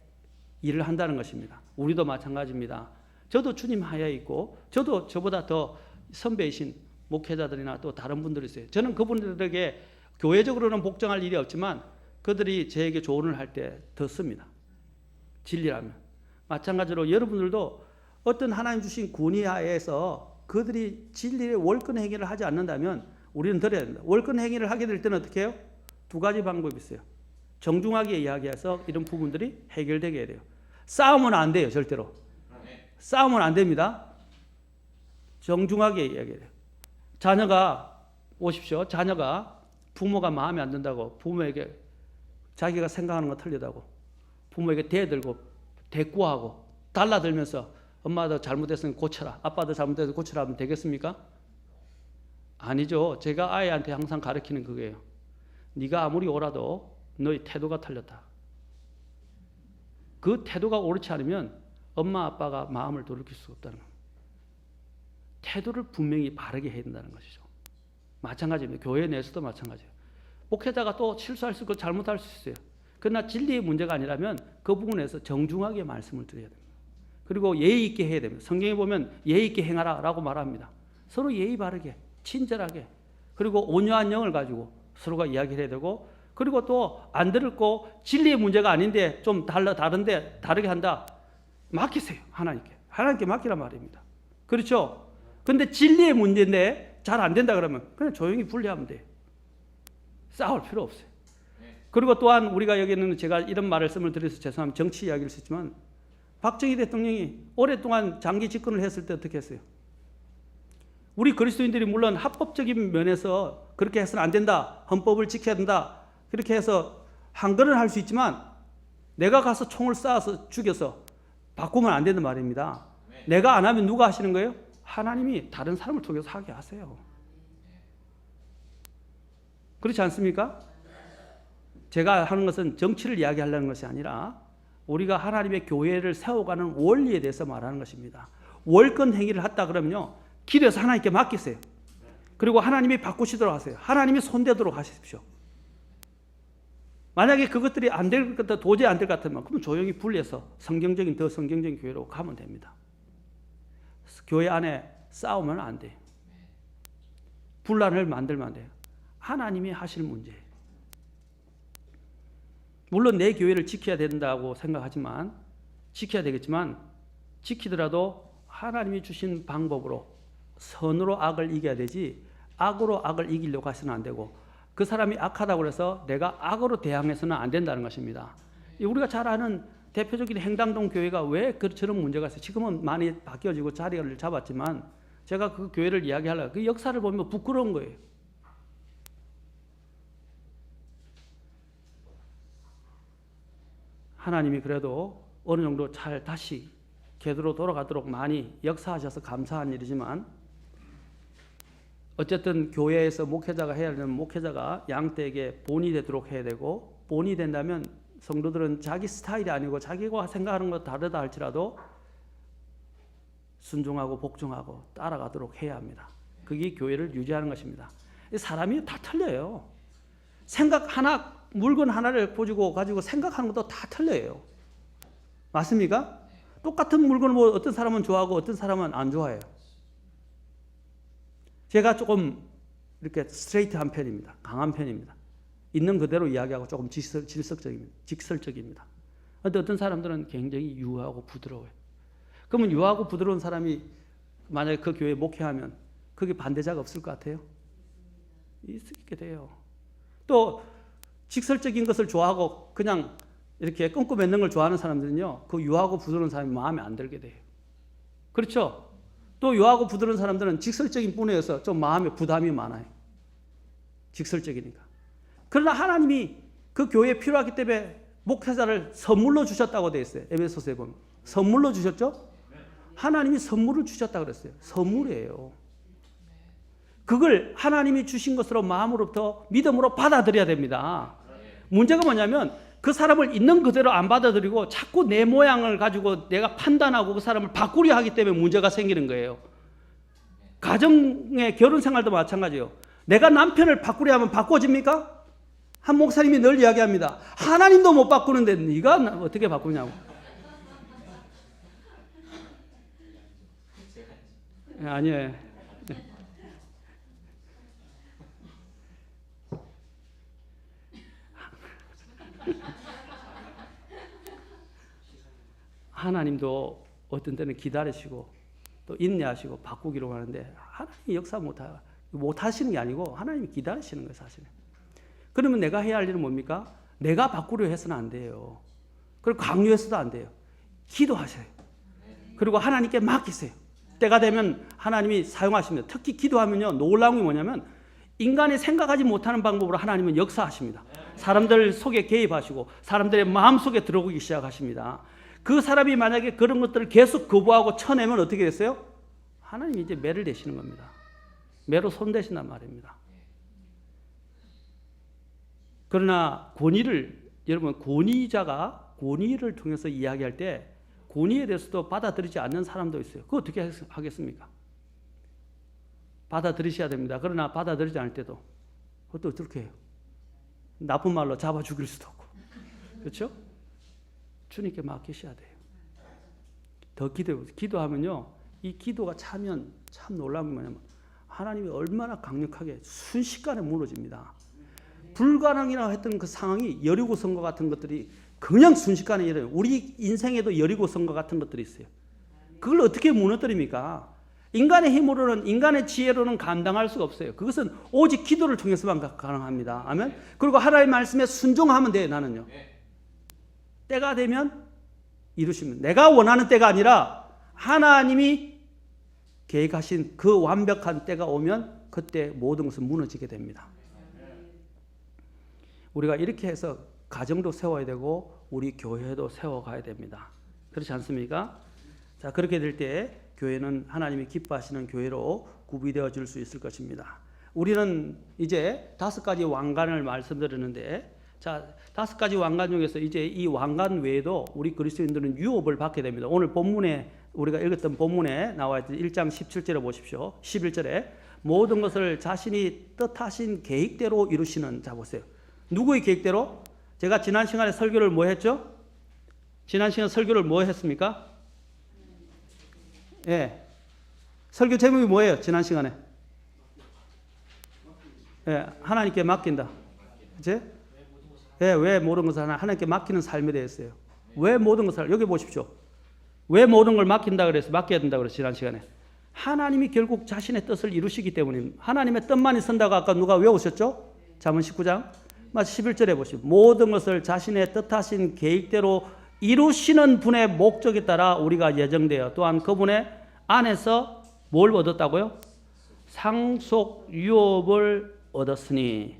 일을 한다는 것입니다. 우리도 마찬가지입니다. 저도 주님 하에 있고 저도 저보다 더 선배이신 목회자들이나 또 다른 분들이 있어요. 저는 그분들에게 교회적으로는 복종할 일이 없지만 그들이 저에게 조언을 할 때 듣습니다. 진리라면. 마찬가지로 여러분들도 어떤 하나님 주신 권위 하에서 그들이 진리의 월권 행위를 하지 않는다면 우리는 들어야 된다. 월권 행위를 하게 될 때는 어떻게 해요? 두 가지 방법이 있어요. 정중하게 이야기해서 이런 부분들이 해결되게 해야 돼요. 싸우면 안 돼요. 절대로. 싸우면 안 됩니다. 정중하게 이야기해야 돼요. 자녀가 오십시오. 자녀가 부모가 마음에 안 든다고 부모에게 자기가 생각하는 거 틀리다고 부모에게 대들고 대꾸하고 달라들면서 엄마도 잘못했으면 고쳐라. 아빠도 잘못해서 고쳐라 하면 되겠습니까? 아니죠. 제가 아이한테 항상 가르치는 그거예요. 네가 아무리 옳아도 너의 태도가 틀렸다. 그 태도가 옳지 않으면 엄마 아빠가 마음을 돌이킬 수가 없다는 겁니다. 태도를 분명히 바르게 해야 된다는 것이죠. 마찬가지입니다. 교회 내에서도 마찬가지예요. 목회자가 또 실수할 수 있고 잘못할 수 있어요. 그러나 진리의 문제가 아니라면 그 부분에서 정중하게 말씀을 드려야 됩니다. 그리고 예의 있게 해야 됩니다. 성경에 보면 예의 있게 행하라 라고 말합니다. 서로 예의 바르게 친절하게 그리고 온유한 영을 가지고 서로가 이야기를 해야 되고 그리고 또 안 들었고 진리의 문제가 아닌데 좀 다른데 다르게 한다. 맡기세요. 하나님께 맡기란 말입니다. 그렇죠? 근데 진리의 문제인데 잘 안 된다 그러면 그냥 조용히 분리하면 돼요. 싸울 필요 없어요. 그리고 또한 우리가 여기는 제가 이런 말씀을 드려서 죄송합니다. 정치 이야기를 했지만 박정희 대통령이 오랫동안 장기 집권을 했을 때 어떻게 했어요? 우리 그리스도인들이 물론 합법적인 면에서 그렇게 해서는 안 된다. 헌법을 지켜야 된다. 그렇게 해서 한글은 할 수 있지만 내가 가서 총을 쏴서 죽여서 바꾸면 안 되는 말입니다. 내가 안 하면 누가 하시는 거예요? 하나님이 다른 사람을 통해서 하게 하세요. 그렇지 않습니까? 제가 하는 것은 정치를 이야기하려는 것이 아니라 우리가 하나님의 교회를 세워가는 원리에 대해서 말하는 것입니다. 월권 행위를 했다 그러면요. 길에서 하나님께 맡기세요. 그리고 하나님이 바꾸시도록 하세요. 하나님이 손대도록 하십시오. 만약에 그것들이 안 될 것 같아 도저히 안 될 것 같으면 그럼 조용히 분리해서 더 성경적인 교회로 가면 됩니다. 교회 안에 싸우면 안 돼요. 분란을 만들면 안 돼요. 하나님이 하실 문제예요. 물론 내 교회를 지켜야 된다고 생각하지만 지켜야 되겠지만 지키더라도 하나님이 주신 방법으로 선으로 악을 이겨야 되지 악으로 악을 이기려고 하시면 안 되고 그 사람이 악하다고 해서 내가 악으로 대항해서는 안 된다는 것입니다. 우리가 잘 아는 대표적인 행당동 교회가 왜 저런 문제가 있어요. 지금은 많이 바뀌어지고 자리를 잡았지만 제가 그 교회를 이야기하려고 그 역사를 보면 부끄러운 거예요. 하나님이 그래도 어느 정도 잘 다시 궤도로 돌아가도록 많이 역사하셔서 감사한 일이지만 어쨌든 교회에서 목회자가 해야 되는 목회자가 양떼에게 본이 되도록 해야 되고 본이 된다면 성도들은 자기 스타일이 아니고 자기가 생각하는 것 다르다 할지라도 순종하고 복종하고 따라가도록 해야 합니다. 그게 교회를 유지하는 것입니다. 사람이 다 틀려요. 생각 하나, 물건 하나를 가지고 생각하는 것도 다 틀려요. 맞습니까? 똑같은 물건을 뭐 어떤 사람은 좋아하고 어떤 사람은 안 좋아해요. 제가 조금 이렇게 스트레이트한 편입니다. 강한 편입니다. 있는 그대로 이야기하고 조금 직설적입니다. 그런데 어떤 사람들은 굉장히 유하고 부드러워요. 그러면 유하고 부드러운 사람이 만약에 그 교회에 목회하면 그게 반대자가 없을 것 같아요? 있게 돼요. 또 직설적인 것을 좋아하고 그냥 이렇게 끙꾸 맺는 걸 좋아하는 사람들은요, 그 유하고 부드러운 사람이 마음에 안 들게 돼요. 그렇죠? 또 유하고 부드러운 사람들은 직설적인 뿐이어서 좀 마음에 부담이 많아요. 직설적이니까. 그러나 하나님이 그 교회에 필요하기 때문에 목회자를 선물로 주셨다고 되어 있어요. 에베소서에 보면. 선물로 주셨죠? 하나님이 선물을 주셨다고 그랬어요. 선물이에요. 그걸 하나님이 주신 것으로 마음으로부터 믿음으로 받아들여야 됩니다. 문제가 뭐냐면 그 사람을 있는 그대로 안 받아들이고 자꾸 내 모양을 가지고 내가 판단하고 그 사람을 바꾸려 하기 때문에 문제가 생기는 거예요. 가정의 결혼 생활도 마찬가지예요. 내가 남편을 바꾸려 하면 바꿔집니까? 한 목사님이 늘 이야기합니다. 하나님도 못 바꾸는데 네가 어떻게 바꾸냐고. 아니에요. 하나님도 어떤 때는 기다리시고 또 인내하시고 바꾸기로 하는데 하나님이 역사 못하시는 게 아니고 하나님이 기다리시는 거예요, 사실은. 그러면 내가 해야 할 일은 뭡니까? 내가 바꾸려 해서는 안 돼요. 그리고 강요해서도 안 돼요. 기도하세요. 그리고 하나님께 맡기세요. 때가 되면 하나님이 사용하십니다. 특히 기도하면요, 놀라운 게 뭐냐면 인간이 생각하지 못하는 방법으로 하나님은 역사하십니다. 사람들 속에 개입하시고 사람들의 마음속에 들어오기 시작하십니다. 그 사람이 만약에 그런 것들을 계속 거부하고 쳐내면 어떻게 됐어요? 하나님이 이제 매를 대시는 겁니다. 매로 손대신단 말입니다. 그러나 여러분 권위자가 권위를 통해서 이야기할 때 권위에 대해서도 받아들이지 않는 사람도 있어요. 그거 어떻게 하겠습니까? 받아들이셔야 됩니다. 그러나 받아들이지 않을 때도 그것도 어떻게 해요? 나쁜 말로 잡아 죽일 수도 없고. 그렇죠? 주님께 맡기셔야 돼요. 더 기도하면요, 이 기도가 차면 참 놀라운 게 뭐냐면 하나님이 얼마나 강력하게 순식간에 무너집니다. 불가능이라고 했던 그 상황이 여리고 선거 같은 것들이 그냥 순식간에 일어나요. 우리 인생에도 여리고 선거 같은 것들이 있어요. 그걸 어떻게 무너뜨립니까? 인간의 힘으로는, 인간의 지혜로는 감당할 수가 없어요. 그것은 오직 기도를 통해서만 가능합니다. 아멘. 그리고 하나님의 말씀에 순종하면 돼요. 나는요, 때가 되면 이루시면, 내가 원하는 때가 아니라 하나님이 계획하신 그 완벽한 때가 오면 그때 모든 것은 무너지게 됩니다. 우리가 이렇게 해서 가정도 세워야 되고 우리 교회도 세워가야 됩니다. 그렇지 않습니까? 자, 그렇게 될 때 교회는 하나님이 기뻐하시는 교회로 구비되어 줄 수 있을 것입니다. 우리는 이제 5가지 왕관을 말씀드렸는데, 자, 5가지 왕관 중에서 이제 이 왕관 외에도 우리 그리스도인들은 유업을 받게 됩니다. 오늘 본문에 우리가 읽었던 본문에 나와 있던 1장 17절에 보십시오. 11절에 모든 것을 자신이 뜻하신 계획대로 이루시는, 자 보세요. 누구의 계획대로? 제가 지난 시간에 설교를 뭐 했죠? 지난 시간에 설교를 뭐 했습니까? 예. 설교 제목이 뭐예요? 지난 시간에. 예, 하나님께 맡긴다. 그치? 예, 왜 모든 것을 하나님께 맡기는 삶에 대해서요. 왜 모든 것을, 여기 보십시오. 왜 모든 걸 맡긴다 그래서 맡겨야 된다 그랬어요. 지난 시간에. 하나님이 결국 자신의 뜻을 이루시기 때문입니다. 하나님의 뜻만이 선다고 아까 누가 외우셨죠? 잠언 19장 11절에 보시면 모든 것을 자신의 뜻하신 계획대로 이루시는 분의 목적에 따라 우리가 예정되어 또한 그분의 안에서 뭘 얻었다고요? 상속 유업을 얻었으니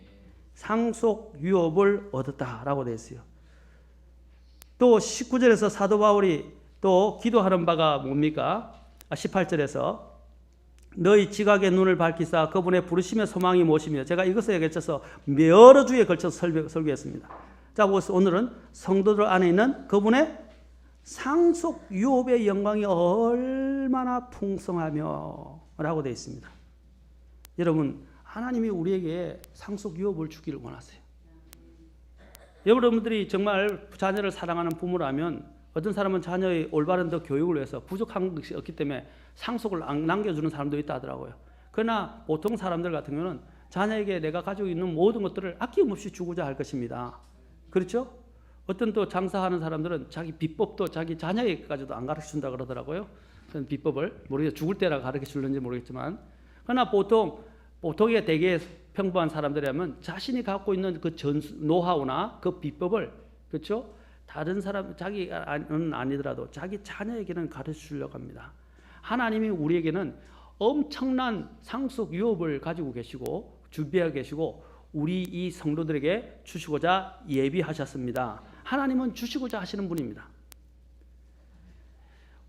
상속 유업을 얻었다라고 되어 있어요. 또 19절에서 사도 바울이 또 기도하는 바가 뭡니까? 18절에서 너희 지각의 눈을 밝히사 그분의 부르심의 소망이 무엇이며 제가 이것에 걸쳐서 여러 주에 걸쳐서 설교했습니다. 자, 오늘은 성도들 안에 있는 그분의 상속 유업의 영광이 얼마나 풍성하며 라고 되어 있습니다. 여러분, 하나님이 우리에게 상속 유업을 주기를 원하세요. 여러분들이 정말 자녀를 사랑하는 부모라면 어떤 사람은 자녀의 올바른 더 교육을 위해서 부족한 것이 없기 때문에 상속을 남겨주는 사람도 있다 하더라고요. 그러나 보통 사람들 같은 경우는 자녀에게 내가 가지고 있는 모든 것들을 아낌없이 주고자 할 것입니다. 그렇죠? 어떤 또 장사하는 사람들은 자기 비법도 자기 자녀에게까지도 안 가르쳐준다 그러더라고요. 그런 비법을 모르겠어요. 죽을 때라 가르쳐 줄는지 모르겠지만 그러나 보통의 되게 평범한 사람들이라면 자신이 갖고 있는 그 노하우나 그 비법을 그렇죠? 다른 사람 자기는 아니더라도 자기 자녀에게는 가르쳐 주려고 합니다. 하나님이 우리에게는 엄청난 상속 유업을 가지고 계시고 준비하고 계시고 우리 이 성도들에게 주시고자 예비하셨습니다. 하나님은 주시고자 하시는 분입니다.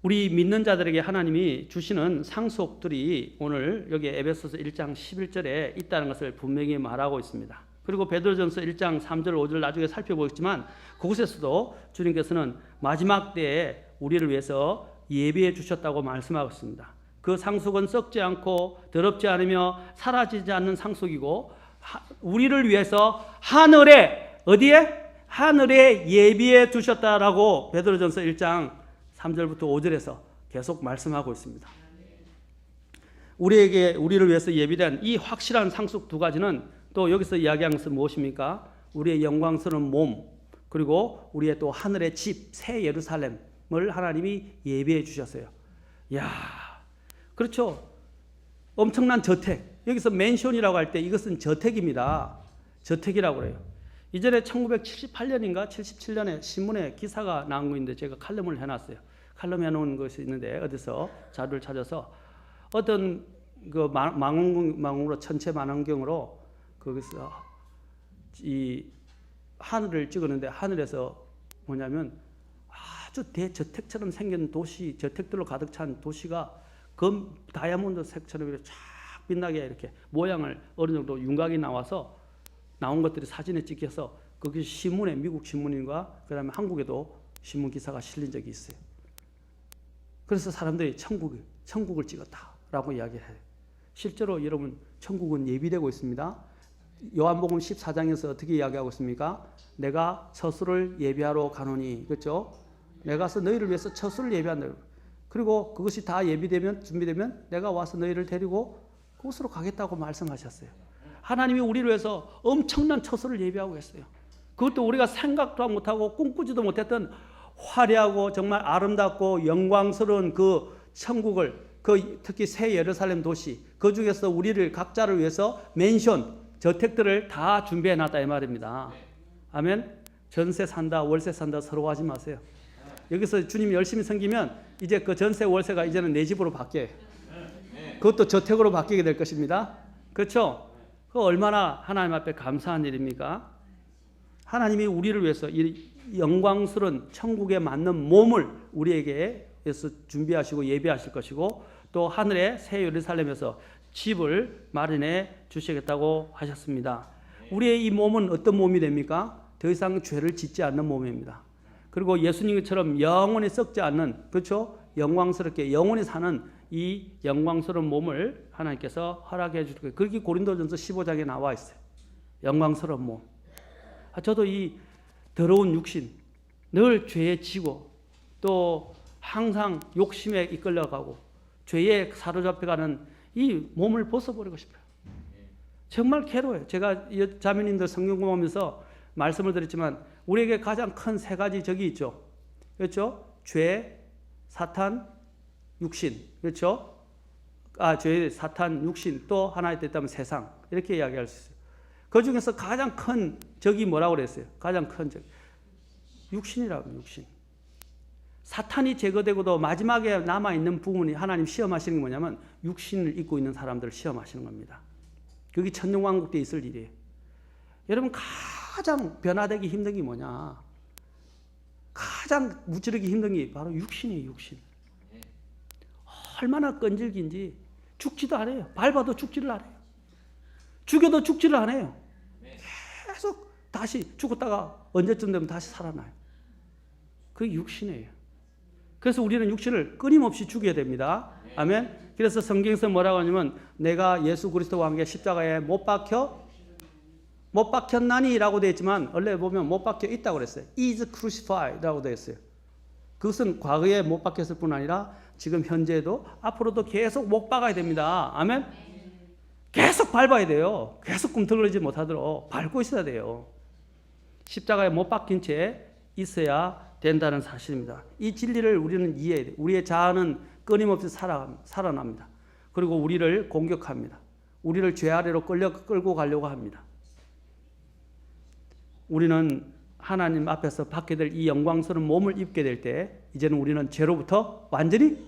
우리 믿는 자들에게 하나님이 주시는 상속들이 오늘 여기 에베소서 1장 11절에 있다는 것을 분명히 말하고 있습니다. 그리고 베드로전서 1장 3절 5절 나중에 살펴보겠지만 그곳에서도 주님께서는 마지막 때에 우리를 위해서 예비해 주셨다고 말씀하고 있습니다. 그 상속은 썩지 않고 더럽지 않으며 사라지지 않는 상속이고 우리를 위해서 하늘에 어디에? 하늘에 예비해 두셨다라고 베드로전서 1장 3절부터 5절에서 계속 말씀하고 있습니다. 우리를 위해서 예비된 이 확실한 상속 두 가지는 또 여기서 이야기한 것은 무엇입니까? 우리의 영광스러운 몸 그리고 우리의 또 하늘의 집 새 예루살렘을 하나님이 예비해 주셨어요. 야, 그렇죠. 엄청난 저택. 여기서 맨션이라고 할 때 이것은 저택입니다. 저택이라고 그래요. 이전에 1978년인가 77년에 신문에 기사가 나온 거인데 제가 칼럼을 해놨어요. 칼럼 해놓은 것이 있는데 어디서 자료를 찾아서 어떤 그 망원경으로 천체 망원경으로 거기서 이 하늘을 찍었는데 하늘에서 뭐냐면 아주 대저택처럼 생긴 도시, 저택들로 가득 찬 도시가 다이아몬드 색처럼 이렇게 쫙 빛나게 이렇게 모양을 어느 정도 윤곽이 나온 것들이 사진에 찍혀서 거기 신문에 미국 신문인과 그다음에 한국에도 신문 기사가 실린 적이 있어요. 그래서 사람들이 천국을 찍었다라고 이야기해요. 실제로 여러분 천국은 예비되고 있습니다. 요한복음 14장에서 어떻게 이야기하고 있습니까? 내가 처소를 예비하러 가노니 그렇죠? 내가 가서 너희를 위해서 처소를 예비한다. 그리고 그것이 다 예비되면 준비되면 내가 와서 너희를 데리고 그곳으로 가겠다고 말씀하셨어요. 하나님이 우리를 위해서 엄청난 처소를 예비하고 있어요. 그것도 우리가 생각도 못하고 꿈꾸지도 못했던 화려하고 정말 아름답고 영광스러운 그 천국을 특히 새 예루살렘 도시 그 중에서 우리를 각자를 위해서 맨션 저택들을 다 준비해 놨다 이 말입니다. 아멘. 전세 산다 월세 산다 서로 하지 마세요. 여기서 주님 열심히 섬기면 이제 그 전세 월세가 이제는 내 집으로 바뀌어요. 그것도 저택으로 바뀌게 될 것입니다. 그렇죠? 그 얼마나 하나님 앞에 감사한 일입니까? 하나님이 우리를 위해서 이 영광스러운 천국에 맞는 몸을 우리에게 준비하시고 예비하실 것이고 또 하늘의 새 예루살렘에서 집을 마련해 주시겠다고 하셨습니다. 우리의 이 몸은 어떤 몸이 됩니까? 더 이상 죄를 짓지 않는 몸입니다. 그리고 예수님처럼 영원히 썩지 않는 그렇죠? 영광스럽게 영원히 사는 이 영광스러운 몸을 하나님께서 허락해 주실 거예요. 그게 고린도전서 15장에 나와 있어요. 영광스러운 몸. 저도 이 더러운 육신 늘 죄에 지고 또 항상 욕심에 이끌려가고 죄에 사로잡혀가는 이 몸을 벗어버리고 싶어요. 정말 괴로워요. 제가 자매님들 성경 공부하면서 말씀을 드렸지만 우리에게 가장 큰 세 가지 적이 있죠. 그렇죠? 죄, 사탄, 육신. 그렇죠? 사탄, 육신, 또 하나의 뜻다면 세상. 이렇게 이야기할 수 있어요. 그 중에서 가장 큰 적이 뭐라고 그랬어요? 가장 큰 적. 육신이라고, 육신. 사탄이 제거되고도 마지막에 남아있는 부분이 하나님 시험하시는 게 뭐냐면 육신을 입고 있는 사람들을 시험하시는 겁니다. 그게 천년왕국 때 있을 일이에요. 여러분, 가장 변화되기 힘든 게 뭐냐? 가장 무찌르기 힘든 게 바로 육신이에요, 육신. 얼마나 끈질긴지 죽지도 않아요. 밟아도 죽지를 않아요. 죽여도 죽지를 않아요. 계속 다시 죽었다가 언제쯤 되면 다시 살아나요. 그게 육신이에요. 그래서 우리는 육신을 끊임없이 죽여야 됩니다. 아멘. 그래서 성경에서 뭐라고 하냐면 내가 예수 그리스도와 함께 십자가에 못 박혔나니 라고 되어 있지만 원래 보면 못 박혀 있다고 그랬어요. is crucified 라고 되어 있어요. 그것은 과거에 못 박혔을 뿐 아니라 지금 현재도 앞으로도 계속 못 박아야 됩니다. 아멘. 계속 밟아야 돼요. 계속 꿈틀거리지 못하도록 밟고 있어야 돼요. 십자가에 못 박힌 채 있어야 된다는 사실입니다. 이 진리를 우리는 이해해야 돼요. 우리의 자아는 끊임없이 살아납니다. 그리고 우리를 공격합니다. 우리를 죄 아래로 끌고 가려고 합니다. 우리는 하나님 앞에서 받게 될 이 영광스러운 몸을 입게 될 때 이제는 우리는 죄로부터 완전히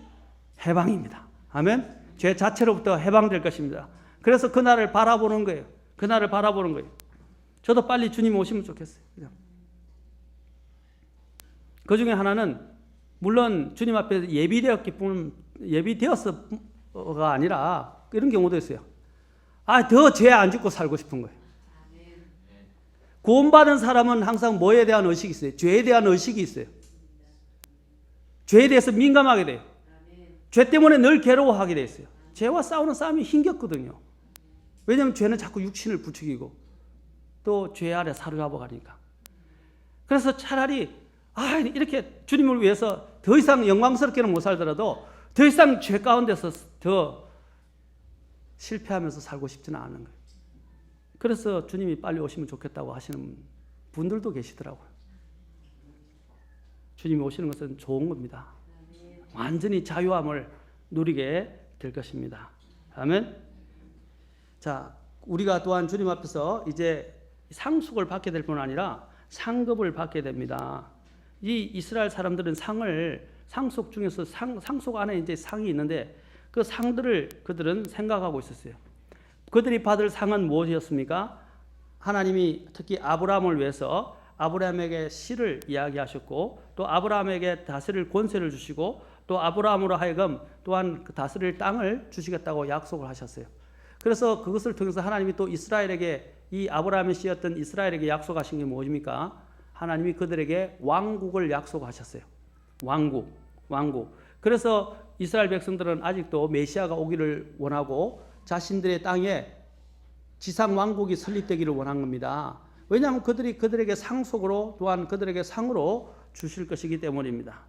해방입니다. 아멘. 죄 자체로부터 해방될 것입니다. 그래서 그날을 바라보는 거예요. 그날을 바라보는 거예요. 저도 빨리 주님 오시면 좋겠어요. 그냥. 그 중에 하나는 물론 주님 앞에 예비되었어가 아니라 이런 경우도 있어요. 더 죄 안 짓고 살고 싶은 거예요. 구원받은 사람은 항상 뭐에 대한 의식이 있어요? 죄에 대한 의식이 있어요. 죄에 대해서 민감하게 돼요. 죄 때문에 늘 괴로워하게 돼 있어요. 죄와 싸우는 싸움이 힘겹거든요. 왜냐하면 죄는 자꾸 육신을 부추기고 또 죄 아래 사로잡아 가니까. 그래서 차라리 이렇게 주님을 위해서 더 이상 영광스럽게는 못 살더라도 더 이상 죄 가운데서 더 실패하면서 살고 싶지는 않은 거예요. 그래서 주님이 빨리 오시면 좋겠다고 하시는 분들도 계시더라고요. 주님이 오시는 것은 좋은 겁니다. 완전히 자유함을 누리게 될 것입니다. 아멘. 자, 우리가 또한 주님 앞에서 이제 상속을 받게 될 뿐 아니라 상급을 받게 됩니다. 이 이스라엘 사람들은 상속 중에서 상속 안에 이제 상이 있는데 그 상들을 그들은 생각하고 있었어요. 그들이 받을 상은 무엇이었습니까? 하나님이 특히 아브라함을 위해서 아브라함에게 씨를 이야기하셨고 또 아브라함에게 다스릴 권세를 주시고 또 아브라함으로 하여금 또한 그 다스릴 땅을 주시겠다고 약속을 하셨어요. 그래서 그것을 통해서 하나님이 또 이스라엘에게 이 아브라함의 씨였던 이스라엘에게 약속하신 게 무엇입니까? 하나님이 그들에게 왕국을 약속하셨어요. 왕국. 그래서 이스라엘 백성들은 아직도 메시아가 오기를 원하고 자신들의 땅에 지상 왕국이 설립되기를 원한 겁니다. 왜냐하면 그들에게 상속으로 또한 그들에게 상으로 주실 것이기 때문입니다.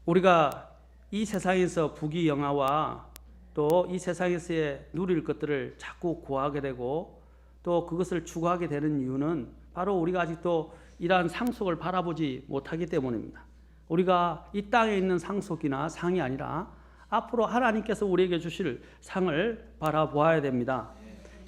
우리가 이 세상에서 부귀영화와 또 이 세상에서의 누릴 것들을 자꾸 구하게 되고 또 그것을 추구하게 되는 이유는 바로 우리가 아직도 이러한 상속을 바라보지 못하기 때문입니다. 우리가 이 땅에 있는 상속이나 상이 아니라 앞으로 하나님께서 우리에게 주실 상을 바라보아야 됩니다.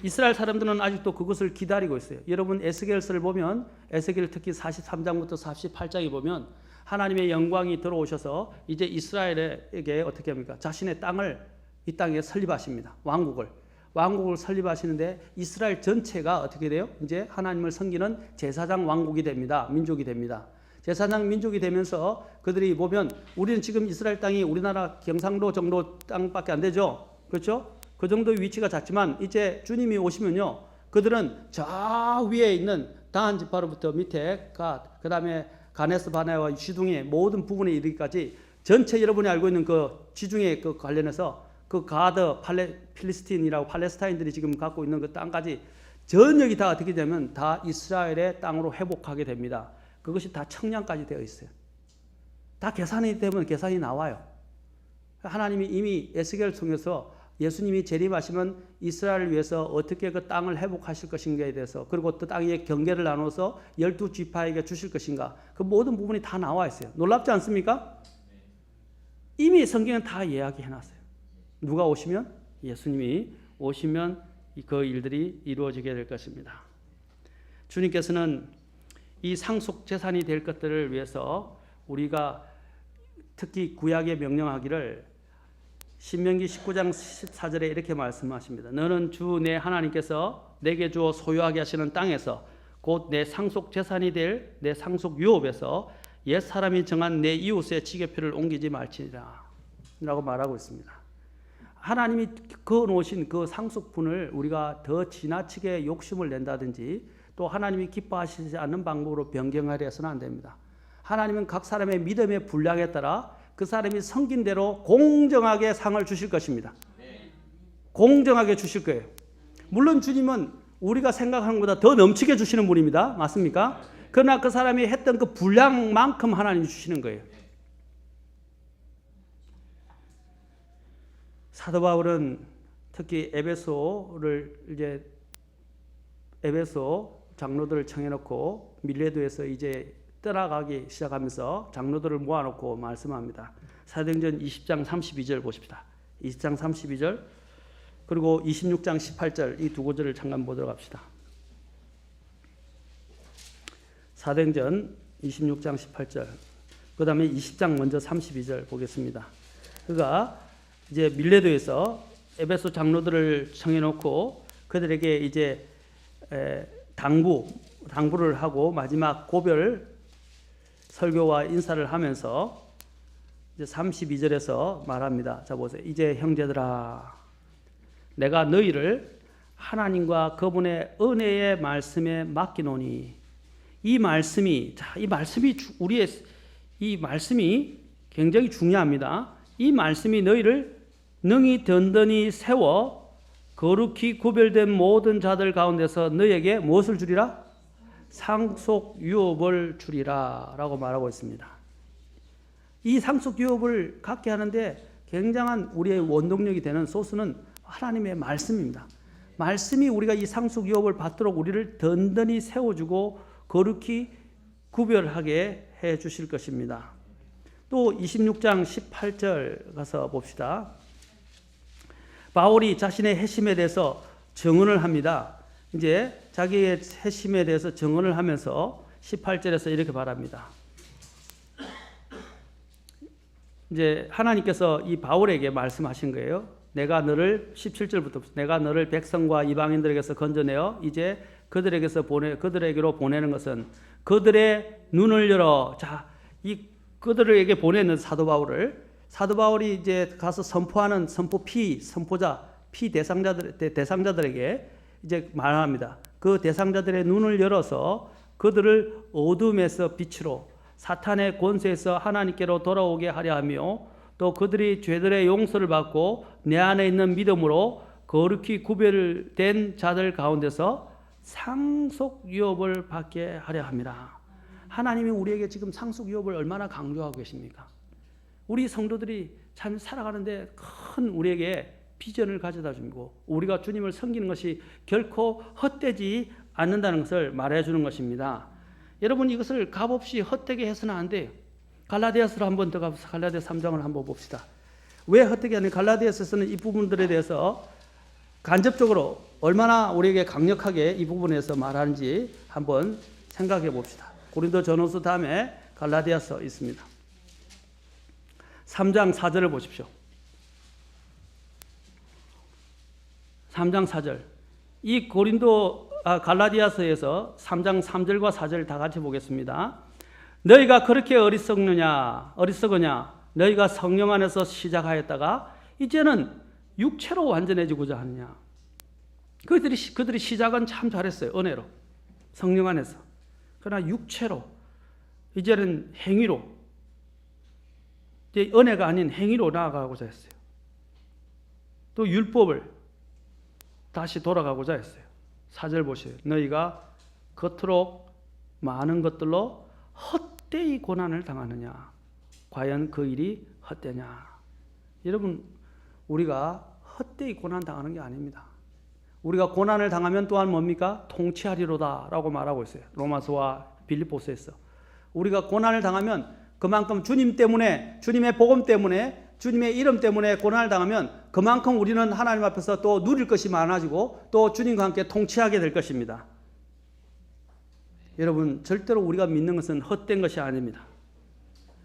이스라엘 사람들은 아직도 그것을 기다리고 있어요. 여러분 에스겔서를 보면 에스겔 특히 43장부터 48장에 보면 하나님의 영광이 들어오셔서 이제 이스라엘에게 어떻게 합니까? 자신의 땅을 이 땅에 설립하십니다. 왕국을 설립하시는데 이스라엘 전체가 어떻게 돼요? 이제 하나님을 섬기는 제사장 왕국이 됩니다. 민족이 됩니다. 제사장 민족이 되면서 그들이 보면 우리는 지금 이스라엘 땅이 우리나라 경상도 정도 땅밖에 안 되죠. 그렇죠? 그 정도의 위치가 작지만 이제 주님이 오시면요. 그들은 저 위에 있는 다한 지파로부터 밑에 그 다음에 가네스 바네와 지중해 모든 부분에 이르기까지 전체 여러분이 알고 있는 그 지중해 그 관련해서 그 가드 필리스틴이라고 팔레스타인들이 지금 갖고 있는 그 땅까지 전역이 다 어떻게 되면 다 이스라엘의 땅으로 회복하게 됩니다. 그것이 다 청량까지 되어 있어요. 다 계산이 되면 계산이 나와요. 하나님이 이미 에스겔을 통해서 예수님이 재림하시면 이스라엘을 위해서 어떻게 그 땅을 회복하실 것인가에 대해서, 그리고 또 땅의 경계를 나눠서 12지파에게 주실 것인가, 그 모든 부분이 다 나와 있어요. 놀랍지 않습니까? 이미 성경은 다 이야기해 놨어요. 누가 오시면? 예수님이 오시면 그 일들이 이루어지게 될 것입니다. 주님께서는 이 상속 재산이 될 것들을 위해서 우리가 특히 구약에 명령하기를 신명기 19장 14절에 이렇게 말씀하십니다. 너는 주 내 하나님께서 내게 주어 소유하게 하시는 땅에서 곧 내 상속 재산이 될 내 상속 유업에서 옛 사람이 정한 내 이웃의 지계표를 옮기지 말지니라 라고 말하고 있습니다. 하나님이 그어놓으신 그 상속분을 우리가 더 지나치게 욕심을 낸다든지 또 하나님이 기뻐하시지 않는 방법으로 변경하려 해서는 안 됩니다. 하나님은 각 사람의 믿음의 분량에 따라 그 사람이 섬긴 대로 공정하게 상을 주실 것입니다. 공정하게 주실 거예요. 물론 주님은 우리가 생각하는 것보다 더 넘치게 주시는 분입니다. 맞습니까? 그러나 그 사람이 했던 그 분량만큼 하나님이 주시는 거예요. 사도 바울은 특히 에베소 장로들을 청해놓고 밀레도에서 이제 떠나가기 시작하면서 장로들을 모아놓고 말씀합니다. 사도행전 20장 32절 보십시다. 20장 32절 그리고 26장 18절 이 두 구절을 잠깐 보도록 합시다. 사도행전 26장 18절 그 다음에 20장 먼저 32절 보겠습니다. 그가 이제 밀레도에서 에베소 장로들을 청해놓고 그들에게 이제 당부를 하고 마지막 고별 설교와 인사를 하면서 이제 32절에서 말합니다. 자 보세요. 이제 형제들아 내가 너희를 하나님과 그분의 은혜의 말씀에 맡기노니 이 말씀이 이 말씀이 굉장히 중요합니다. 이 말씀이 너희를 능히 든든히 세워 거룩히 구별된 모든 자들 가운데서 너희에게 무엇을 주리라? 상속 유업을 주리라 라고 말하고 있습니다. 이 상속 유업을 갖게 하는데 굉장한 우리의 원동력이 되는 소스는 하나님의 말씀입니다. 말씀이 우리가 이 상속 유업을 받도록 우리를 든든히 세워주고 거룩히 구별하게 해 주실 것입니다. 또 26장 18절 가서 봅시다. 바울이 자신의 회심에 대해서 증언을 합니다. 이제 자기의 회심에 대해서 증언을 하면서 18절에서 이렇게 말합니다. 이제 하나님께서 이 바울에게 말씀하신 거예요. 내가 너를 17절부터 내가 너를 백성과 이방인들에게서 건져내어 이제 그들에게로 보내는 것은 그들의 눈을 열어 이 그들에게 보내는 사도 바울이 이제 가서 선포하는 선포자 대상자들에게 이제 말합니다. 그 대상자들의 눈을 열어서 그들을 어둠에서 빛으로 사탄의 권세에서 하나님께로 돌아오게 하려 하며 또 그들이 죄들의 용서를 받고 내 안에 있는 믿음으로 거룩히 구별된 자들 가운데서 상속 유업을 받게 하려 합니다. 하나님이 우리에게 지금 상속 유업을 얼마나 강조하고 계십니까? 우리 성도들이 참 살아가는데 큰 우리에게 비전을 가져다 주고 우리가 주님을 섬기는 것이 결코 헛되지 않는다는 것을 말해주는 것입니다. 여러분 이것을 값없이 헛되게 해서는 안 돼요. 갈라디아서로 한번 더 가서 갈라디아 3장을 한번 봅시다. 왜 헛되게 하는 갈라디아서에서는 이 부분들에 대해서 간접적으로 얼마나 우리에게 강력하게 이 부분에서 말하는지 한번 생각해 봅시다. 고린도 전후서 다음에 갈라디아서 있습니다. 3장 4절을 보십시오. 3장 4절. 이 갈라디아서에서 3장 3절과 4절 다 같이 보겠습니다. 너희가 그렇게 어리석으냐 너희가 성령 안에서 시작하였다가 이제는 육체로 완전해지고자 하느냐. 그들이 시작은 참 잘했어요. 은혜로 성령 안에서. 그러나 육체로 이제는 행위로 이제 은혜가 아닌 행위로 나아가고자 했어요. 또 율법을 다시 돌아가고자 했어요. 4절 보세요. 너희가 겉으로 많은 것들로 헛되이 고난을 당하느냐. 과연 그 일이 헛되냐. 여러분 우리가 헛되이 고난 당하는 게 아닙니다. 우리가 고난을 당하면 또한 뭡니까? 통치하리로다라고 말하고 있어요. 로마서와 빌립보서에서. 우리가 고난을 당하면 그만큼 주님 때문에, 주님의 복음 때문에, 주님의 이름 때문에 고난을 당하면 그만큼 우리는 하나님 앞에서 또 누릴 것이 많아지고 또 주님과 함께 통치하게 될 것입니다. 여러분, 절대로 우리가 믿는 것은 헛된 것이 아닙니다.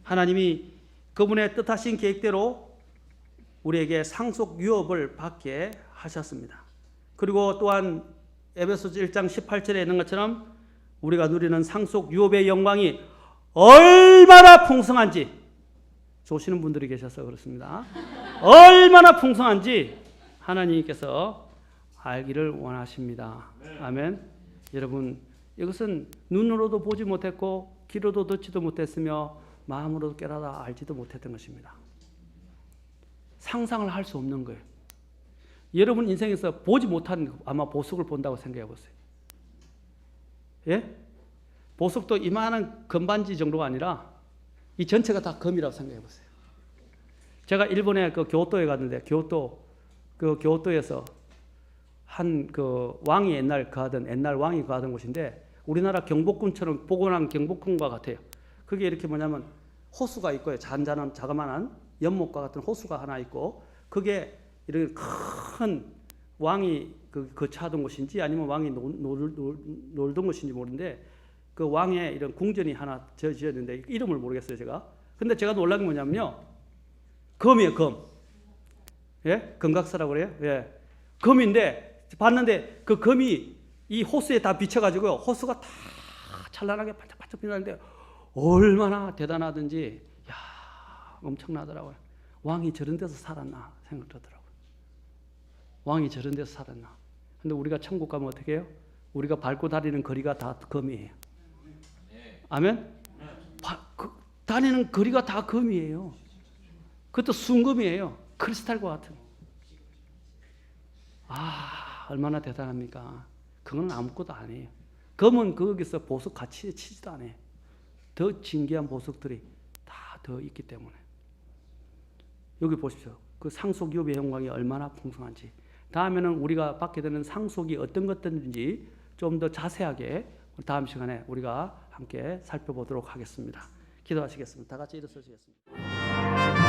하나님이 그분의 뜻하신 계획대로 우리에게 상속 유업을 받게 하셨습니다. 그리고 또한 에베소서 1장 18절에 있는 것처럼 우리가 누리는 상속 유업의 영광이 얼마나 풍성한지 조시는 분들이 계셔서 그렇습니다. 얼마나 풍성한지 하나님께서 알기를 원하십니다. 아멘. 여러분, 이것은 눈으로도 보지 못했고 귀로도 듣지도 못했으며 마음으로도 깨달아 알지도 못했던 것입니다. 상상을 할 수 없는 거예요. 여러분 인생에서 보지 못한 아마 보석을 본다고 생각해 보세요. 예? 보석도 이만한 금반지 정도가 아니라 이 전체가 다 금이라고 생각해 보세요. 제가 일본에 그 교토에 갔는데 교토에서 한 그 왕이 옛날 왕이 거하던 곳인데 우리나라 경복궁처럼 복원한 경복궁과 같아요. 그게 이렇게 뭐냐면 호수가 있고요. 잔잔한 자그마한 연못과 같은 호수가 하나 있고 그게 이렇게 큰 왕이 거처하던 곳인지 아니면 왕이 놀던 곳인지 모르는데 그 왕의 이런 궁전이 하나 지어졌는데 이름을 모르겠어요 제가. 근데 제가 놀란 게 뭐냐면요. 금이에요 금. 예? 금각사라고 그래요. 예. 금인데 봤는데 그 금이 이 호수에 다 비쳐가지고요. 호수가 다 찬란하게 반짝반짝 빛나는데 얼마나 대단하든지 야 엄청나더라고요. 왕이 저런 데서 살았나 생각하더라고요. 왕이 저런 데서 살았나. 근데 우리가 천국 가면 어떻게 해요? 우리가 밟고 다니는 거리가 다 금이에요. 아멘? 다니는 거리가 다 금이에요. 그것도 순금이에요. 크리스탈과 같은. 얼마나 대단합니까? 그건 아무것도 아니에요. 금은 거기서 보석 같이 치지도 않아요. 더 진귀한 보석들이 다 더 있기 때문에. 여기 보십시오. 그 상속유업의 영광이 얼마나 풍성한지. 다음에는 우리가 받게 되는 상속이 어떤 것들인지 좀 더 자세하게 다음 시간에 우리가 함께 살펴보도록 하겠습니다. 기도하시겠습니다. 다 같이 일어서시겠습니다.